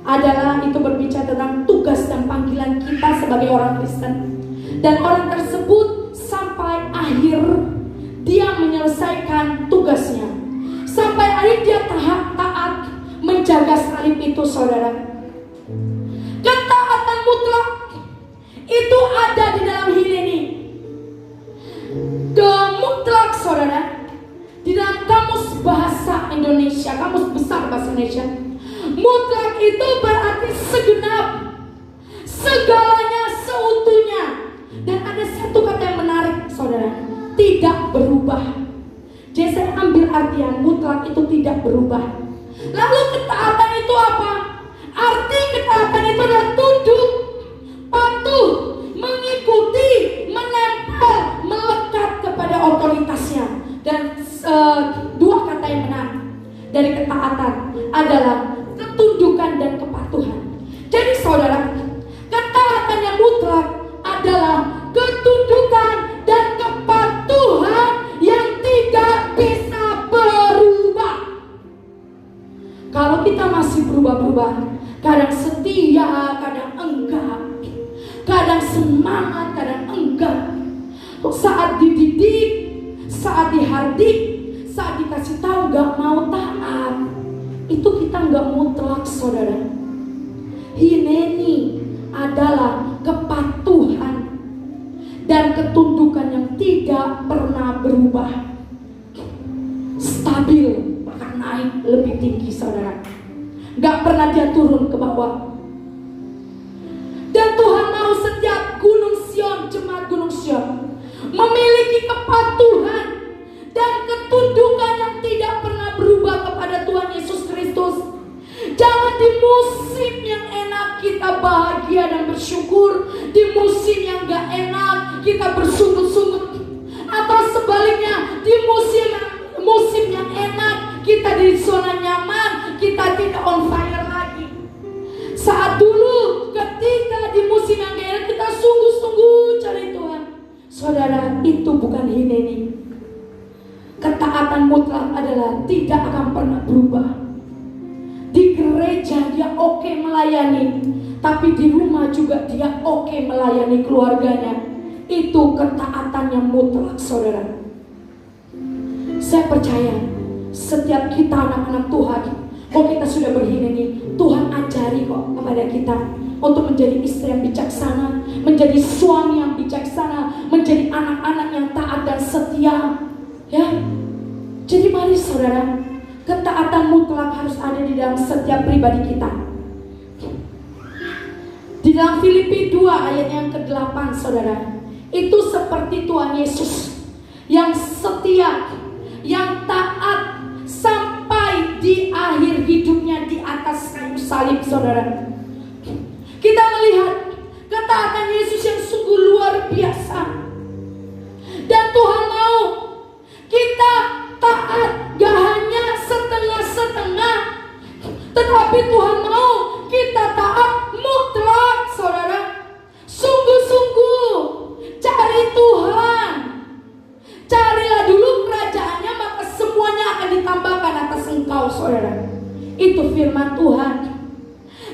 adalah itu berbicara tentang tugas dan panggilan kita sebagai orang Kristen. Dan orang tersebut sampai akhir dia menyelesaikan tugasnya, sampai akhir dia taat menjaga salib itu saudara. Ketaatan mutlak itu ada di dalam hineni. Mutlak saudara, di dalam kamus bahasa Indonesia, kamus besar bahasa Indonesia, mutlak itu berarti segenap, segalanya, seutuhnya. Dan ada satu kata yang menarik saudara, tidak berubah. Jadi saya ambil artian mutlak itu tidak berubah. Lalu ketaatan itu apa? Arti ketaatan itu adalah tunduk, patuh, mengikuti, menempel, melekat kepada otoritasnya. Dan dua kata yang menarik dari ketaatan adalah ketundukan dan kepatuhan. Jadi saudara, ketaatan yang mutlak adalah ketundukan dan kepatuhan yang tidak bisa berubah. Kalau kita masih berubah-ubah, kadang setia, kadang enggak, kadang semangat, kadang enggak, saat dididik, saat dihardik, saat dikasih tahu gak mau taat, itu kita gak mutlak saudara. Hineni adalah kepatuhan dan ketundukan yang tidak pernah berubah, stabil, bahkan naik lebih tinggi saudara. Gak pernah dia turun ke bawah. Dan Tuhan mau setiap gunung Sion, jemaat gunung Sion, memiliki kepatuhan dan ketundukan yang tidak pernah berubah kepada Tuhan Yesus Kristus. Jangan di musim yang enak kita bahagia dan bersyukur, di musim yang gak enak kita bersungut-sungut, atau sebaliknya di musim yang enak kita di zona nyaman, kita tidak on fire lagi. Saat dulu ketika di musim yang gak enak kita sungguh-sungguh cari Tuhan, saudara, itu bukan hineni. Ketaatan mutlak adalah tidak akan pernah berubah. Di gereja dia oke melayani, tapi di rumah juga dia oke melayani keluarganya. Itu ketaatan yang mutlak saudara. Saya percaya setiap kita anak-anak Tuhan, kalau kita sudah berhineni, Tuhan ajari kok kepada kita untuk menjadi istri yang bijaksana, menjadi suami yang bijaksana, menjadi anak-anak yang taat dan setia. Ya, jadi mari saudara, ketaatan mutlak harus ada di dalam setiap pribadi kita. Di dalam Filipi 2 ayat yang ke-8 saudara, itu seperti Tuhan Yesus yang setia, yang taat sampai di akhir hidupnya di atas kayu salib saudara. Kita melihat ketaatan Yesus yang sungguh luar biasa. Dan Tuhan mau kita taat, gak hanya setengah-setengah, tetapi Tuhan mau kita taat mutlak saudara. Sungguh-sungguh cari Tuhan, carilah dulu kerajaannya, maka semuanya akan ditambahkan atas engkau saudara. Itu firman Tuhan.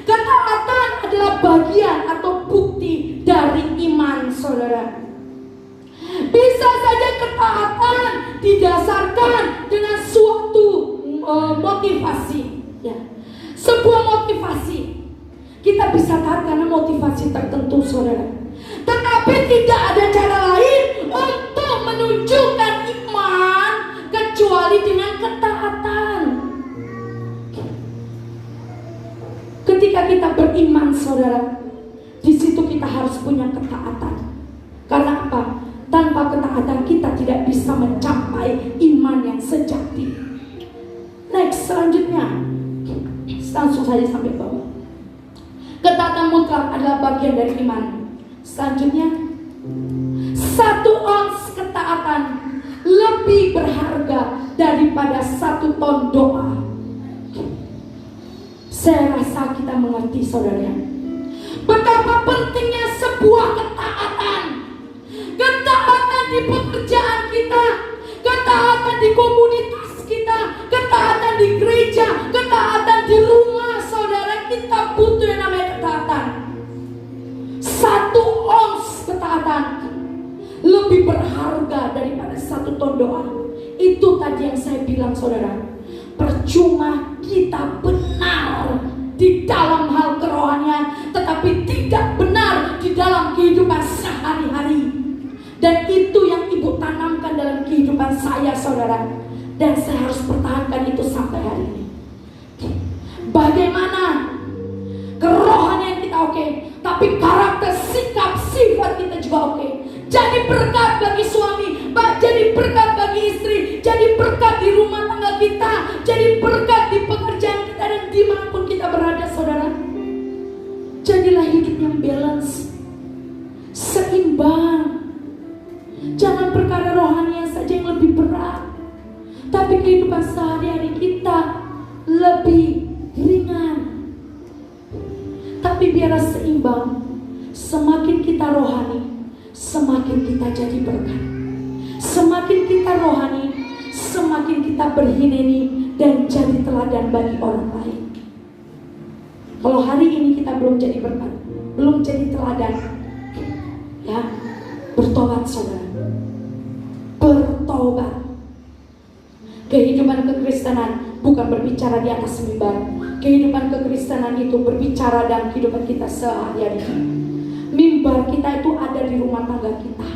Ketaatan adalah bagian atau bukti dari iman, saudara. Bisa saja ketaatan didasarkan dengan suatu motivasi, ya. Sebuah motivasi. Kita bisa taat karena motivasi tertentu, saudara. Tetapi tidak ada cara lain untuk menunjukkan iman kecuali dengan ketaatan. Ketika kita beriman, saudara, di situ kita harus punya ketaatan. Karena apa? Tanpa ketaatan kita tidak bisa mencapai iman yang sejati. Next, selanjutnya, langsung saja sampai bawah. Ketaatan mutlak adalah bagian dari iman. Selanjutnya, 1 ons ketaatan lebih berharga daripada 1 ton doa. Saya rasa kita mengerti, saudara, betapa pentingnya sebuah ketaatan. Ketaatan di pekerjaan kita, ketaatan di komunitas kita, ketaatan di gereja, ketaatan di rumah, saudara. Kita butuh yang namanya ketaatan. 1 ons ketaatan lebih berharga daripada 1 ton doa. Itu tadi yang saya bilang, saudara. Percuma kita benar di dalam hal kerohanian, tetapi tidak benar di dalam kehidupan sehari-hari. Dan itu yang Ibu tanamkan dalam kehidupan saya, saudara. Dan saya harus pertahankan itu sampai hari ini. Bagaimana kerohanian kita oke, tapi karakter, sikap, sifat kita juga oke. Jadi berkat bagi suami, jadi berkat bagi istri, jadi berkat di rumah tangga kita, jadi berkat di pekerjaan kita dan dimanapun kita berada, saudara. Jadilah hidup yang balance, seimbang. Jangan perkara rohani saja yang lebih berat, tapi kehidupan sehari-hari kita lebih ringan. Tapi biarlah seimbang. Semakin kita rohani, semakin kita jadi berkat. Semakin kita rohani, semakin kita berhineni dan jadi teladan bagi orang lain. Kalau hari ini kita belum jadi berkat, belum jadi teladan, ya, bertobat, saudara. Bertobat. Kehidupan kekristenan bukan berbicara di atas mimbar. Kehidupan kekristenan itu berbicara dalam kehidupan kita sehari-hari. Mimbar kita itu ada di rumah tangga kita.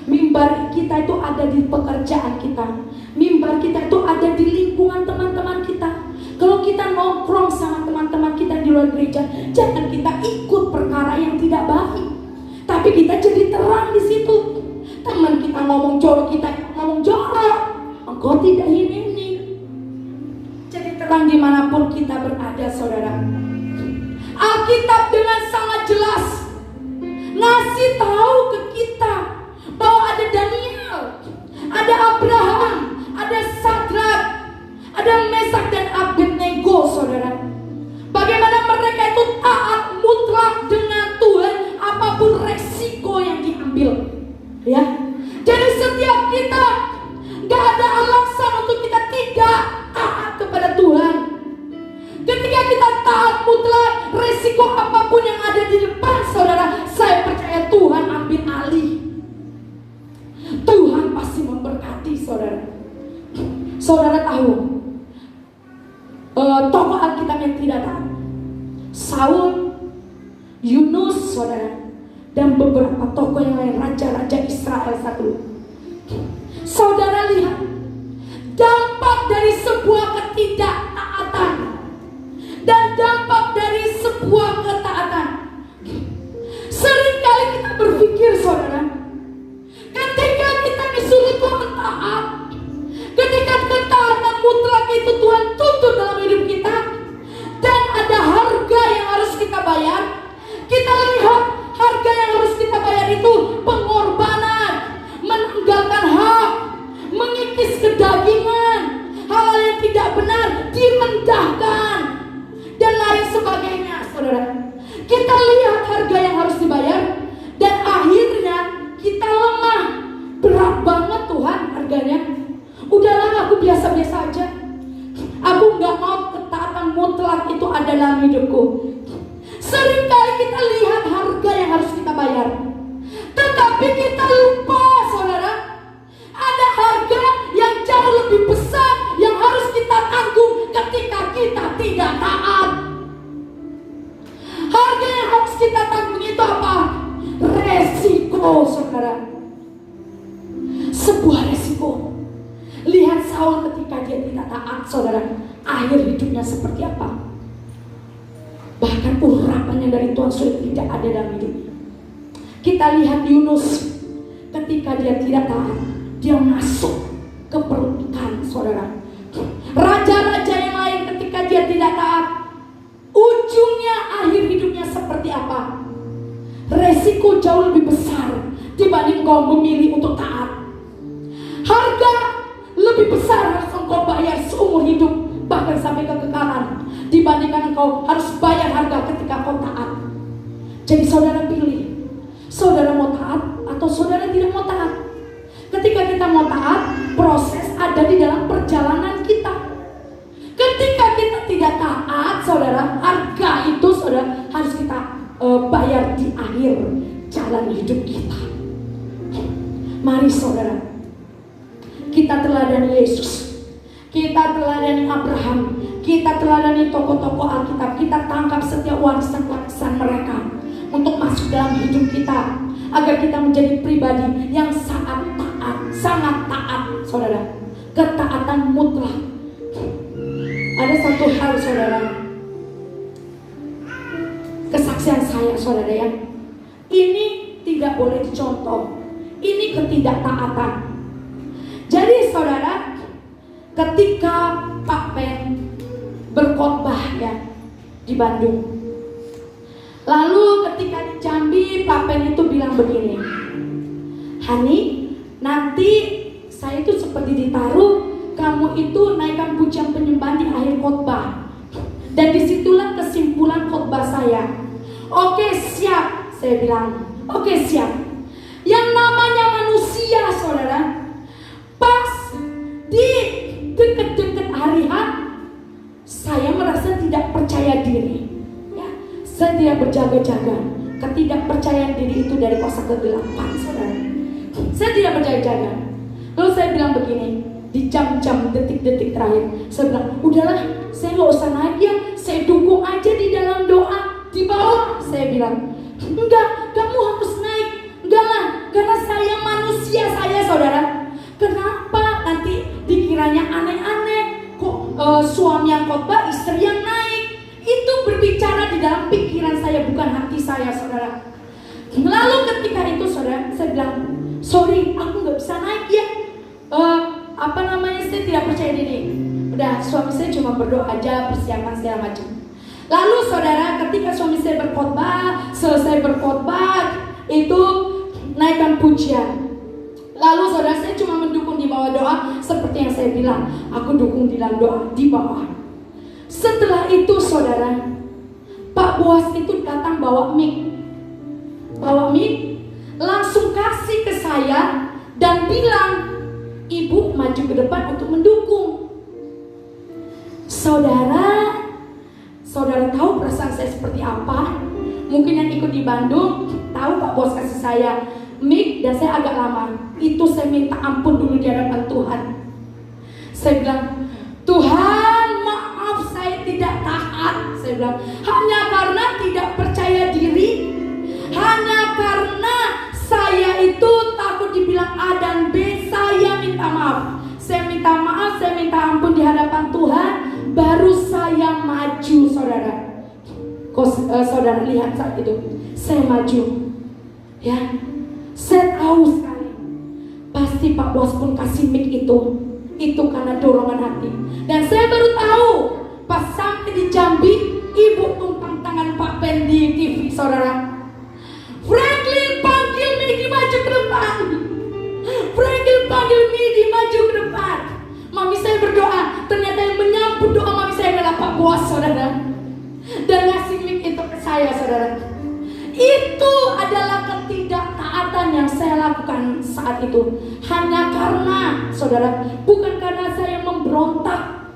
Mimbar kita itu ada di pekerjaan kita. Mimbar kita itu ada di lingkungan teman-teman kita. Kalau kita nongkrong sama teman-teman kita di luar gereja, jangan kita ikut perkara yang tidak baik, tapi kita jadi terang di situ. Teman kita ngomong jorok, kita ngomong jorok. Engkau tidak ini. Jadi terang dimanapun kita berada, saudara. Alkitab dengan sangat jelas ngasih tahu ke kita bahwa ada Daniel, ada Abraham, ada Sadrak, ada Mesak dan Abednego, saudara. Bagaimana mereka itu taat mutlak dengan Tuhan apapun resiko yang diambil, ya. Jadi setiap kita gak ada alasan untuk kita tidak taat kepada Tuhan. Ketika kita taat mutlak, resiko apapun yang ada di depan, saudara, saya percaya Tuhan ambil alih. Tuhan pasti memberkati, saudara. Saudara tahu tokoh Alkitab yang tidak taat, Saul, Yunus, saudara, dan beberapa tokoh yang lain, raja-raja Israel satu. Saudara lihat dampak dari sebuah ketidaktaatan dan dampak dari sebuah ada dalam hidupku. Seringkali kita lihat harga yang harus kita bayar, tetapi kita lupa, saudara, ada harga yang jauh lebih besar yang harus kita tanggung ketika kita tidak taat. Harga yang harus kita tanggung itu apa? Resiko, saudara. Sebuah resiko. Lihat Saul ketika dia tidak taat, saudara, akhir hidupnya seperti apa? Bahkan urapannya dari Tuhan sudah tidak ada dalam hidupnya. Kita lihat Yunus ketika dia tidak taat, dia masuk ke perut ikan, saudara. Raja-raja yang lain ketika dia tidak taat, ujungnya akhir hidupnya seperti apa? Resiko jauh lebih besar dibanding kau memilih untuk taat. Harga lebih besar harus engkau bayar seumur hidup, bahkan sampai kekekalan, dibandingkan engkau harus bayar harga ketika kau taat. Jadi saudara pilih, saudara mau taat atau saudara tidak mau taat. Ketika kita mau taat, proses ada di dalam perjalanan kita. Ketika kita tidak taat, saudara, harga itu saudara harus kita bayar di akhir jalan hidup kita. Mari saudara, kita teladani Yesus, kita teladani Abraham, kita teladani tokoh-tokoh Alkitab, kita tangkap setiap warisan-warisan mereka untuk masuk dalam hidup kita, agar kita menjadi pribadi yang sangat taat, saudara. Ketaatan mutlak. Ada satu hal, saudara, kesaksian saya, saudara, ya, ini tidak boleh dicontoh. Ini ketidaktaatan. Jadi saudara, ketika Pak Pen berkhotbah ya di Bandung, lalu ketika di Jambi, Pak Pen itu bilang begini, Hani, nanti saya itu seperti ditaruh, kamu itu naikkan pujian penyembahan di akhir khotbah, dan disitulah kesimpulan khotbah saya. Oke siap, saya bilang, oke siap. Yang namanya manusia, saudara, pas di deket-deket hari H, saya merasa tidak percaya diri, ya, saya tidak berjaga-jaga. Ketidakpercayaan diri itu dari kuasa kegelapan, saudara. Saya tidak berjaga-jaga. Lalu saya bilang begini, di jam-jam detik-detik terakhir, saya bilang, udahlah, saya nggak usah naik ya, saya dukung aja di dalam doa di bawah. Saya bilang, enggak, kamu harus naik. Enggak lah, karena saya manusia, saya saudara. Kenapa nanti dikiranya aneh-aneh? Kok suami yang khotbah, istri yang naik? Itu berbicara di dalam pikiran saya, bukan hati saya, saudara. Lalu ketika itu, saudara, saya bilang, sorry, aku nggak bisa naik ya. Saya tidak percaya diri. Udah, suami saya cuma berdoa aja, persiapan segala macam. Lalu, saudara, ketika suami saya berkhotbah, selesai berkhotbah, itu naikkan pujian. Lalu saudara, saya cuma mendukung di bawah doa, seperti yang saya bilang, aku dukung di dalam doa di bawah. Setelah itu, saudara, Pak Boas itu datang bawa mic, langsung kasih ke saya dan bilang, ibu maju ke depan untuk mendukung. Saudara tahu perasaan saya seperti apa? Mungkin yang ikut di Bandung tahu Pak Bos kasih saya mic dan saya agak lama. Itu saya minta ampun dulu di hadapan Tuhan. Saya bilang, Tuhan maaf saya tidak taat. Saya bilang, hanya karena tidak percaya diri, hanya karena saya itu takut dibilang A dan B, saya minta maaf. Saya minta maaf, saya minta ampun di hadapan Tuhan, baru saya maju, saudara. Saudara lihat saat itu saya maju, ya, saya tahu sekali pasti Pak Bos pun kasih mic itu karena dorongan hati. Dan saya baru tahu pas sampai di Jambi, ibu tumpang tangan Pak Pen di TV, saudara. Franklin panggil Midi maju ke depan. Franklin panggil Midi maju ke depan. Mami saya berdoa, ternyata yang menyambut doa mami saya adalah Pak Bos, saudara. Dan ngasih mic itu ke saya, saudara. Itu adalah ketidaktaatan yang saya lakukan saat itu. Hanya karena, saudara, bukan karena saya memberontak,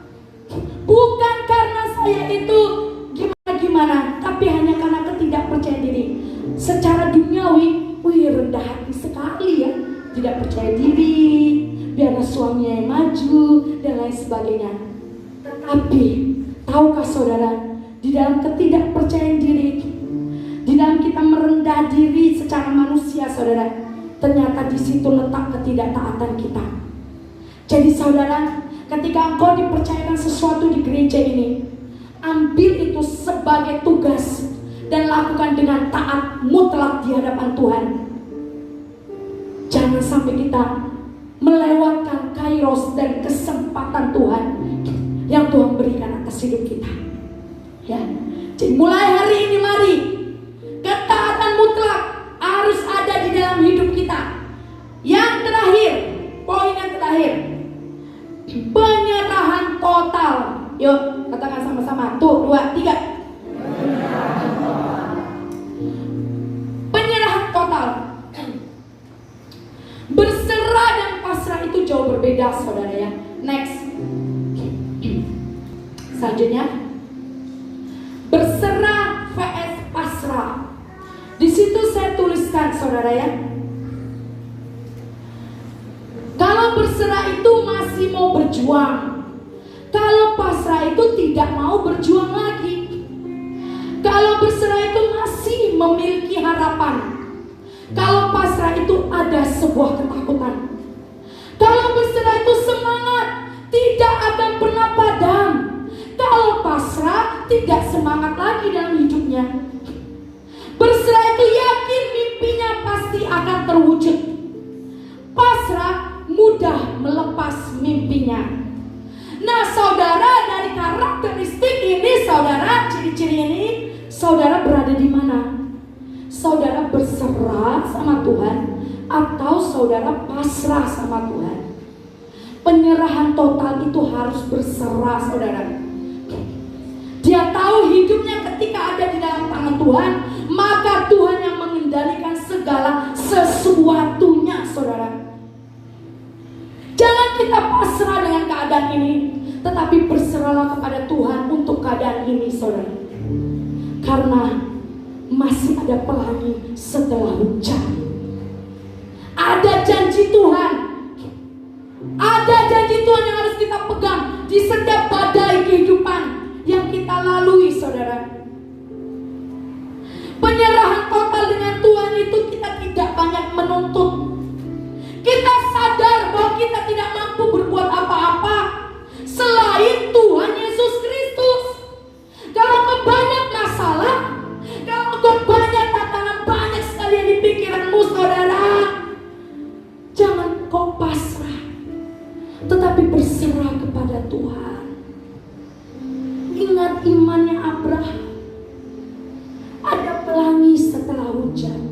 bukan karena saya itu suaminya yang maju dan lain sebagainya. Tetapi tahukah saudara, di dalam ketidakpercayaan diri, di dalam kita merendah diri secara manusia saudara, ternyata di situ letak ketidaktaatan kita. Jadi saudara, ketika engkau dipercayakan sesuatu di gereja ini, ambil itu sebagai tugas dan lakukan dengan taat mutlak di hadapan Tuhan. Jangan sampai kita melewatkan kairos dan kesempatan Tuhan yang Tuhan berikan atas hidup kita. Ya, jadi mulai hari ini mari ketaatan mutlak harus ada di dalam hidup kita. Yang terakhir, poin yang terakhir, penyerahan total. Yuk, katakan sama-sama. 1, 2, 3. Penyerahan total. Berserah dan pasrah itu jauh berbeda, saudara ya. Next. Selanjutnya, berserah vs pasrah. Di situ saya tuliskan, saudara ya. Kalau berserah itu masih mau berjuang. Kalau pasrah itu tidak mau berjuang lagi. Kalau berserah itu masih memiliki harapan. Kalau pasrah itu ada sebuah ketakutan. Kalau berserah itu semangat, tidak akan pernah padam. Kalau pasrah tidak semangat lagi dalam hidupnya. Berserah itu yakin mimpinya pasti akan terwujud. Pasrah mudah melepas mimpinya. Nah saudara, dari karakteristik ini saudara, ciri-ciri ini, saudara berada di mana? Saudara berserah sama Tuhan atau saudara pasrah sama Tuhan? Penyerahan total itu harus berserah, saudara. Dia tahu hidupnya ketika ada di dalam tangan Tuhan, maka Tuhan yang mengendalikan segala sesuatunya, saudara. Jangan kita pasrah dengan keadaan ini, tetapi berserahlah kepada Tuhan untuk keadaan ini, saudara. Karena masih ada pelangi setelah hujan. Ada janji Tuhan. Ada janji Tuhan yang harus kita pegang di setiap badai kehidupan yang kita lalui, saudara. Penyerahan total dengan Tuhan itu kita tidak banyak menuntut. Kita sadar bahwa kita tidak mampu berbuat apa-apa selain Tuhan Yesus Kristus. Kalau kau banyak masalah, kalau kau banyak tantangan, banyak sekali yang di pikiranmu, saudara, jangan kau pasrah, tetapi berserah kepada Tuhan. Ingat imannya Abraham. Ada pelangi setelah hujan.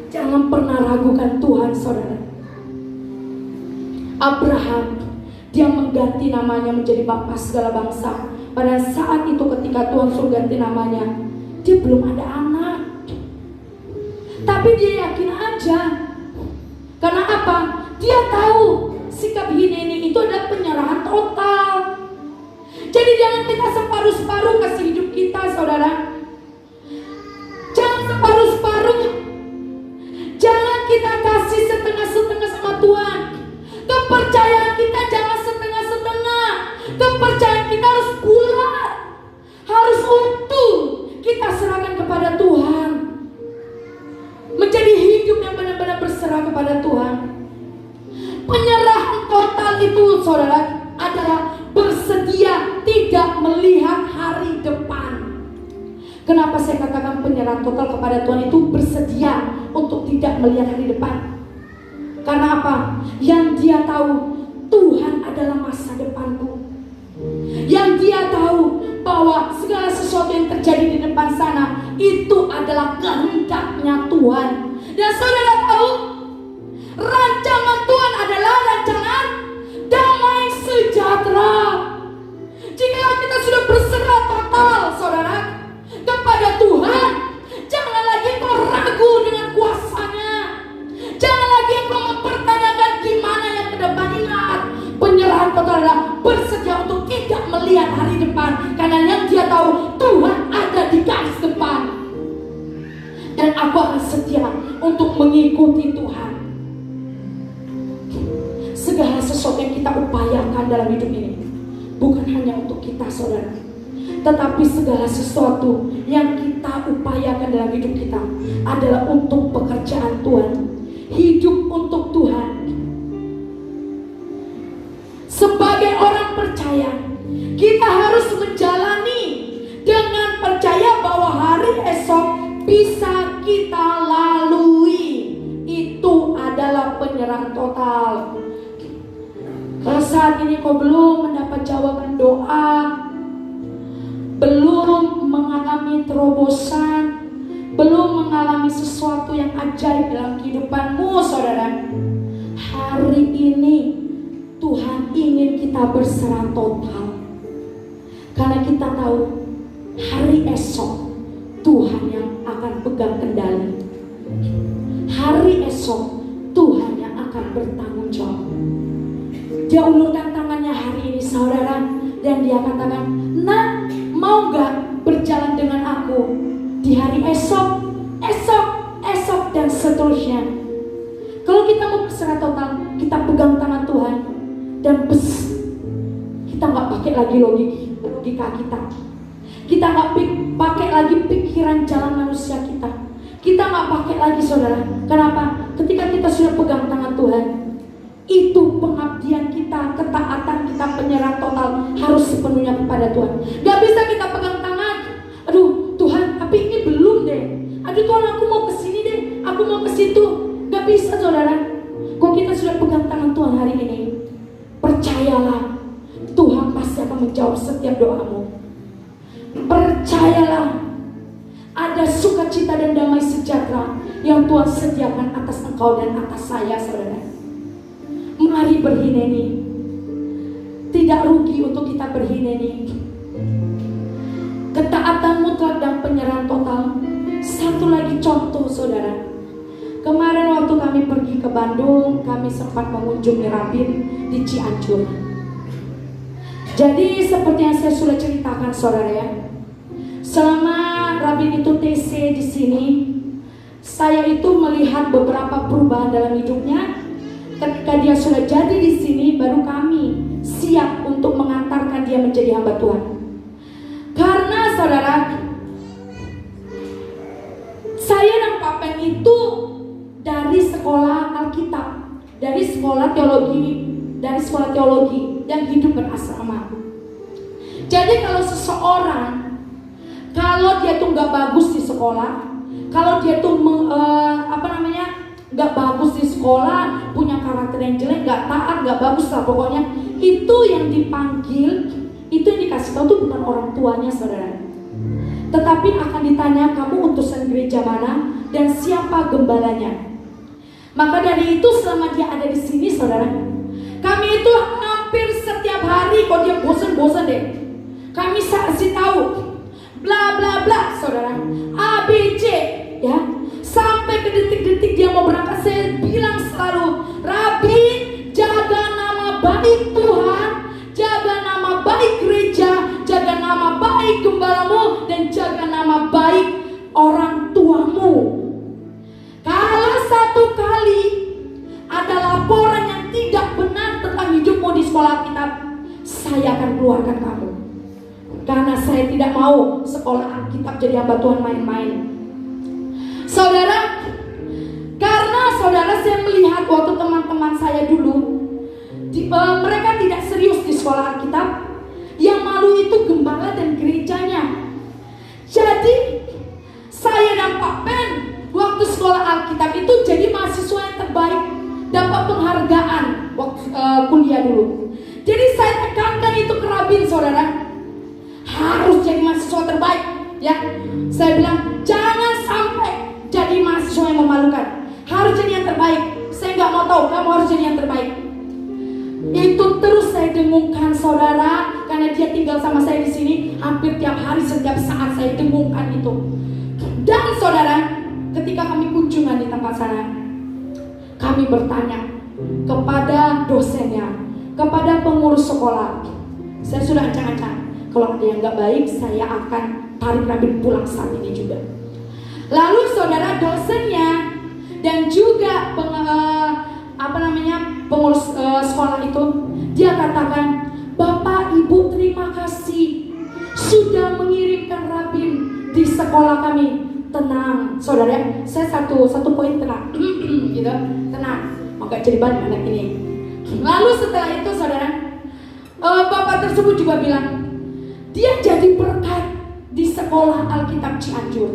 Jangan pernah ragukan Tuhan, saudara. Abraham, dia mengganti namanya menjadi bapa segala bangsa. Pada saat itu ketika Tuhan suruh ganti namanya, dia belum ada anak. Tapi dia yakin aja. Karena apa? Dia tahu sikap ini itu adalah penyerahan total. Jadi jangan kita separuh-separuh kasih hidup kita, saudara. Jangan separuh-separuh. Jangan kita kasih setengah-setengah sama Tuhan. Kepercayaan kita jangan setengah-setengah. Kepercayaan kita harus bulat, harus utuh. Kita serahkan kepada Tuhan. Menjadi hidup yang benar-benar berserah kepada Tuhan. Penyerahan total itu, saudara, adalah bersedia tidak melihat hari depan. Kenapa saya katakan penyerahan total kepada Tuhan itu bersedia untuk tidak melihat hari depan? Karena apa? Yang dia tahu Tuhan adalah masa depanku. Yang dia tahu bahwa segala sesuatu yang terjadi di depan sana itu adalah kehendaknya Tuhan. Dan saudara tahu, rancangan Tuhan adalah rancangan damai sejahtera. Jika kita sudah berserah total, saudara, kepada Tuhan, jangan lagi kau ragu dengan kuasanya. Jangan lagi kau mempertanyakan gimana yang ke depan. Ingat, penyerahan total adalah bersedia untuk tidak melihat hari depan. Karena yang dia tahu, Tuhan ada di garis depan. Dan aku akan setia untuk mengikuti Tuhan. kita upayakan dalam hidup ini bukan hanya untuk kita, saudara, tetapi segala sesuatu yang kita upayakan dalam hidup kita adalah untuk pekerjaan Tuhan, hidup untuk Tuhan. Sebagai orang percaya, kita harus menjalani dengan percaya bahwa hari esok bisa kita lalui. Itu adalah penyerahan total. Kalau saat ini kau belum mendapat jawaban doa, belum mengalami terobosan, belum mengalami sesuatu yang ajaib dalam kehidupanmu, saudara, hari ini Tuhan ingin kita berserah total. Karena kita tahu hari esok Tuhan yang akan pegang kendali. Hari esok Tuhan yang akan bertanggung jawab. Dia ulurkan tangannya hari ini, saudara, dan dia katakan, "Nah, mau gak berjalan dengan aku di hari esok, dan seterusnya?" Kalau kita mau berserah total, kita pegang tangan Tuhan dan kita gak pakai lagi logika kita. Kita gak pakai lagi pikiran jalan manusia kita. Kita gak pakai lagi, saudara. Kenapa? Ketika kita sudah pegang tangan Tuhan, itu pengabdian kita, ketaatan kita, penyerahan total harus sepenuhnya kepada Tuhan. Gak bisa kita pegang tangan, aduh Tuhan, tapi ini belum deh. Aduh Tuhan, aku mau ke sini deh, aku mau ke situ. Gak bisa, saudara. Kok kita sudah pegang tangan Tuhan hari ini, percayalah, Tuhan pasti akan menjawab setiap doamu. Percayalah, ada sukacita dan damai sejahtera yang Tuhan sediakan atas engkau dan atas saya, saudara. Mari berhineni. Tidak rugi untuk kita berhineni. Ketaatan mutlak dan penyerahan total. Satu lagi contoh, saudara. Kemarin waktu kami pergi ke Bandung, kami sempat mengunjungi Rabin di Cianjur. Jadi seperti yang saya sudah ceritakan, saudara, ya, selama Rabin itu TC di sini, saya itu melihat beberapa perubahan dalam hidupnya. Ketika dia sudah jadi di sini, baru kami siap untuk mengantarkan dia menjadi hamba Tuhan. Karena, saudara, saya dan Pak Pen itu dari sekolah Alkitab, dari sekolah teologi dan hidup berasrama. Jadi kalau seseorang, kalau dia tuh nggak bagus di sekolah, kalau dia tuh nggak bagus di sekolah, punya karakter yang jelek, nggak taat, nggak bagus lah pokoknya, itu yang dipanggil, itu yang dikasih tahu tuh bukan orang tuanya, saudara, tetapi akan ditanya, kamu utusan gereja mana dan siapa gembalanya. Maka dari itu selama dia ada di sini, saudara, kami itu hampir setiap hari, kalau dia bosan deh, kami kasih tahu bla bla bla, saudara, A B C, ya, sampai ke detik-detik dia mau berangkat, saya bilang selalu, Rabi, jaga nama baik Tuhan, jaga nama baik gereja, jaga nama baik gembalamu, dan jaga nama baik orang tuamu. Kalau satu kali ada laporan yang tidak benar tentang hidupmu di sekolah Alkitab, saya akan keluarkan kamu. Karena saya tidak mau sekolah Alkitab jadi hamba Tuhan main-main. Saudara, karena saudara, saya melihat waktu teman-teman saya dulu, mereka tidak serius di sekolah Alkitab. Yang malu itu gembala dan gerejanya. Jadi saya dan Pak Pen waktu sekolah Alkitab itu jadi mahasiswa yang terbaik, dapat penghargaan waktu kuliah dulu. Jadi saya tekankan itu ke Rabin, saudara, harus jadi mahasiswa terbaik, ya. Saya bilang jangan sampai jadi mahasiswa yang memalukan, harus jadi yang terbaik. Saya nggak mau tahu, kamu harus jadi yang terbaik. Itu terus saya dengungkan, saudara, karena dia tinggal sama saya di sini hampir tiap hari, setiap saat saya dengungkan itu. Dan saudara, ketika kami kunjungan di tempat sana, kami bertanya kepada dosennya, kepada pengurus sekolah. Saya sudah ancang-ancang, kalau ada yang nggak baik, saya akan tarik Rabin pulang saat ini juga. Lalu saudara, dosennya dan juga pengurus sekolah itu Dia katakan, Bapak Ibu terima kasih sudah mengirimkan Rabin di sekolah kami. Tenang saudara ya, saya satu poin tenang gitu, tenang, agak jadi banyak anak ini. Lalu setelah itu saudara, bapak tersebut juga bilang dia jadi berkat di sekolah Alkitab Cianjur.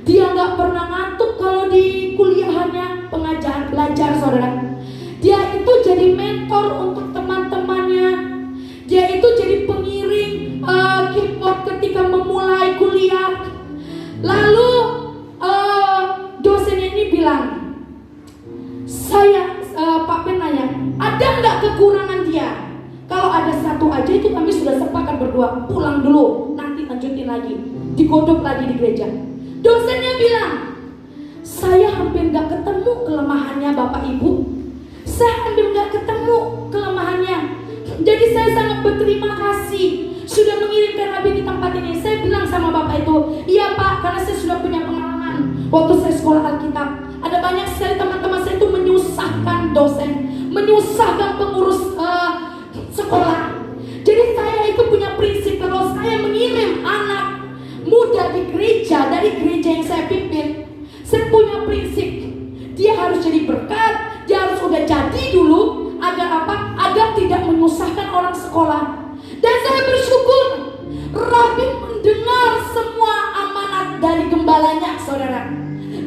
Dia gak pernah ngantuk kalau di kuliahannya, pengajar, belajar saudara. Dia itu jadi mentor untuk teman-temannya. Dia itu jadi pengiring keyboard ketika memulai kuliah. Lalu dosennya ini bilang, Pak Ben nanya, ada nggak kekurangan dia? Kalau ada satu aja itu kami sudah sepakat berdua, pulang dulu, nanti lanjutin lagi, digodok lagi di gereja. Dosennya bilang, saya hampir nggak ketemu kelemahannya Bapak Ibu, saya hampir nggak ketemu kelemahannya. Jadi saya sangat berterima kasih sudah mengirimkan Rabin di tempat ini. Saya bilang sama Bapak itu, iya Pak, karena saya sudah punya pengalaman. Waktu saya sekolah Alkitab, ada banyak sekali teman-teman saya itu menyusahkan dosen, menyusahkan pengurus sekolah. Jadi saya itu punya prinsip, kalau saya mengirim anak muda di gereja, dari gereja yang saya pimpin, saya punya prinsip, dia harus jadi berkat, dia harus udah jadi dulu. Agar apa? Agar tidak menyusahkan orang sekolah. Dan saya bersyukur Rabin mendengar semua amanat dari gembalanya saudara.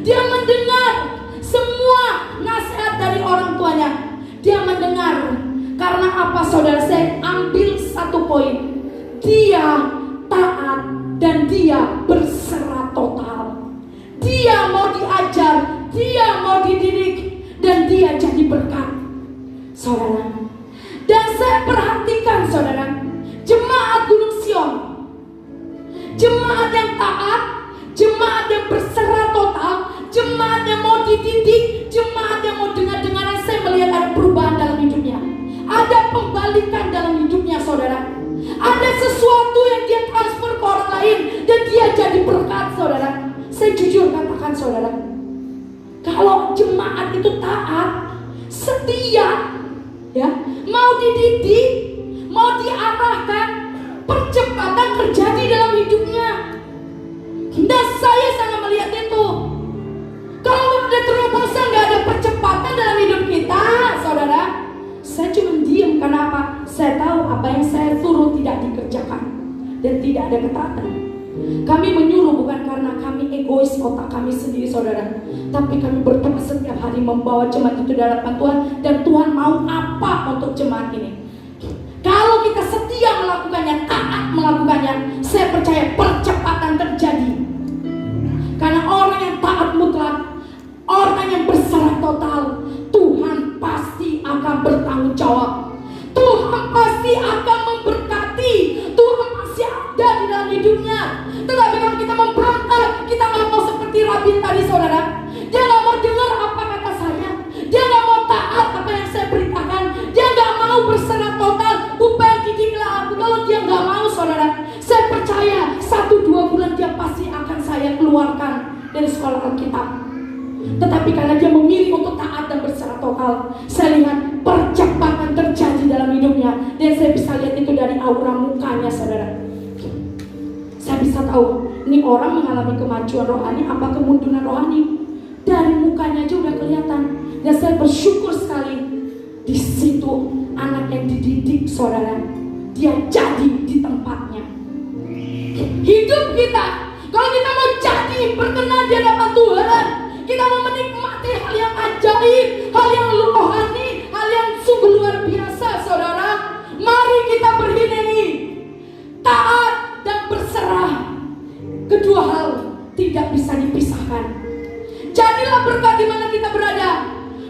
Dia mendengar semua nasihat dari orang tuanya. Dia mendengar. Karena apa saudara? Saya ambil satu poin. Dia taat dan dia berserah total. Dia mau diajar, dia mau dididik, dan dia jadi berkat saudara. Dan saya perhatikan saudara, jemaat Gunung Sion, jemaat yang taat, jemaat yang berserah total, jemaat yang mau dididik, jemaat yang mau dengar-dengaran. Saya melihat ada perubahan dalam hidupnya, ada pembalikan dalam hidupnya saudara. Ada sesuatu yang dia transfer ke orang lain dan dia jadi berkat saudara. Saya jujur katakan saudara, kalau jemaat itu taat, setia, ya, mau dididik, mau diarahkan, percepatan terjadi dalam hidupnya. Dan saya sangat melihat itu. Kalau ada terobosan, gak ada percepatan dalam hidup kita saudara, saya cuma diam. Karena apa? Saya tahu apa yang saya suruh tidak dikerjakan dan tidak ada ketaatan. Kami menyuruh bukan karena kami egois otak kami sendiri saudara, tapi kami berdoa setiap hari membawa jemaat itu dalam Tuhan. Dan Tuhan mau apa untuk jemaat ini. Kalau kita setia melakukannya, taat melakukannya, saya percaya percepatan terjadi. Karena orang yang taat mutlak, orang yang berserah total, Tuhan pasti akan bertanggung jawab. Tuhan pasti akan memberkati. Tuhan pasti ada di dalam hidupnya. Tetapi kalau kita memberontak, kita gak mau seperti Rabin tadi saudara. Dia gak mau dengar apa kata saya, dia gak mau taat apa yang saya beritakan, dia gak mau berserah total. Upaya didiklah aku. Kalau dia gak mau saudara, saya percaya 1-2 bulan dia pasti akan saya keluarkan dari sekolah Alkitab. Tetapi karena dia memilih untuk taat dan berserah total, saya lihat percepatan terjadi dalam hidupnya. Dan saya bisa lihat itu dari aura mukanya saudara. Saya bisa tahu ini orang mengalami kemajuan rohani apa kemunduran rohani. Dari mukanya aja udah kelihatan. Dan saya bersyukur sekali di situ anak yang dididik saudara, dia jadi di tempatnya. Hidup kita, kalau kita mau jadi berkenan di hadapan Tuhan, kita mau menikmati hal yang ajaib, hal yang rohani, hal yang sungguh luar biasa saudara. Mari kita berinini, taat dan berserah. Kedua hal tidak bisa dipisahkan. Jadilah berkat di mana kita berada.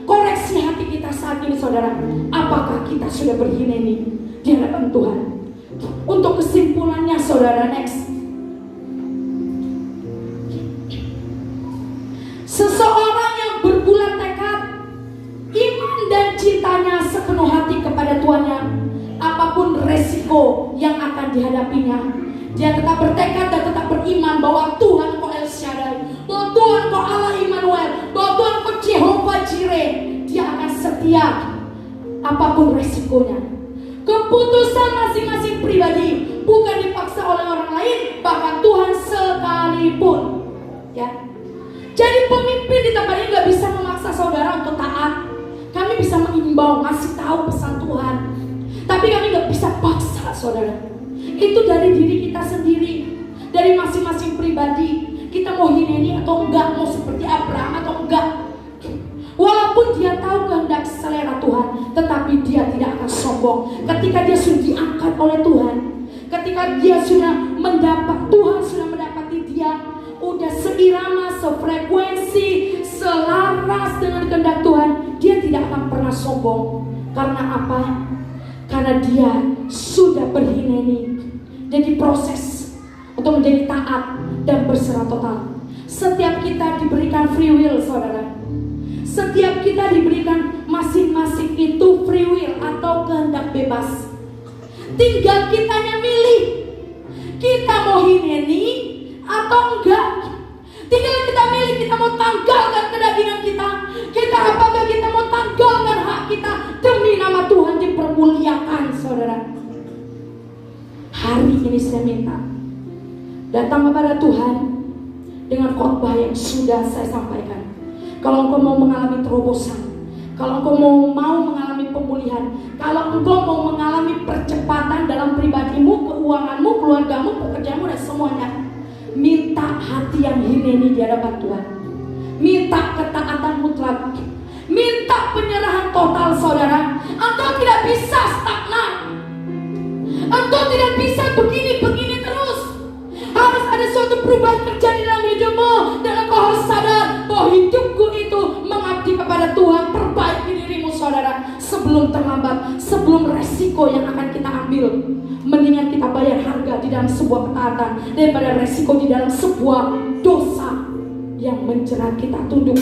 Koreksi hati kita saat ini saudara. Apakah kita sudah berinini di hadapan Tuhan? Untuk kesimpulannya saudara, next. Seseorang yang berbulat tekad, iman dan cintanya sepenuh hati kepada Tuhannya, apapun resiko yang akan dihadapinya, dia tetap bertekad dan tetap beriman bahwa Tuhan kau El Shaddai, bahwa Tuhan kau Allah Immanuel, bahwa Tuhan kau Jehovah Jireh. Dia akan setia apapun resikonya. keputusan masing-masing pribadi, bukan dipaksa oleh orang lain, bahkan Tuhan sekalipun. Ya. Jadi pemimpin di tempat ini gak bisa memaksa saudara untuk taat. Kami bisa mengimbau, ngasih tahu pesan Tuhan, tapi kami gak bisa paksa saudara. Itu dari diri kita sendiri, dari masing-masing pribadi. Kita mau hineni atau enggak, mau seperti Abraham atau enggak. Walaupun dia tahu kehendak selera Tuhan, tetapi dia tidak akan sombong. Ketika dia sudah diangkat oleh Tuhan, ketika dia sudah mendapat, Tuhan sudah mendapati dia udah seirama, sefrekuensi, selaras dengan kehendak Tuhan, dia tidak akan pernah sombong. Karena apa? Karena dia sudah berhineni. Jadi proses untuk menjadi taat dan berserah total. Setiap kita diberikan free will, saudara. Setiap kita diberikan masing-masing itu free will atau kehendak bebas. Tinggal kitanya milih, kita mau hineni atau enggak. Tinggal kita milih, kita mau tanggalkan kedagingan kita, apakah kita mau tanggalkan hak kita demi nama Tuhan dipermuliakan, saudara. Hari ini saya minta datang kepada Tuhan dengan khotbah yang sudah saya sampaikan. Kalau engkau mau mengalami terobosan, kalau engkau mau mengalami pemulihan, kalau engkau mau mengalami percepatan dalam pribadimu, keuanganmu, keluargamu, pekerjaanmu dan semuanya, minta hati yang hineni di hadapan Tuhan. Minta ketaatan mutlak, minta penyerahan total, saudara. Engkau tidak bisa stagnan, engkau tidak bisa begini terus. Harus ada suatu perubahan terjadi dalam hidupmu, dan engkau harus sadar bahwa hidupku itu mengabdi kepada Tuhan. Perbaiki dirimu, saudara, sebelum terlambat, sebelum resiko yang akan kita ambil. Mendingan kita bayar harga di dalam sebuah ketaatan daripada resiko di dalam sebuah dosa yang menjerat kita. Tunduk.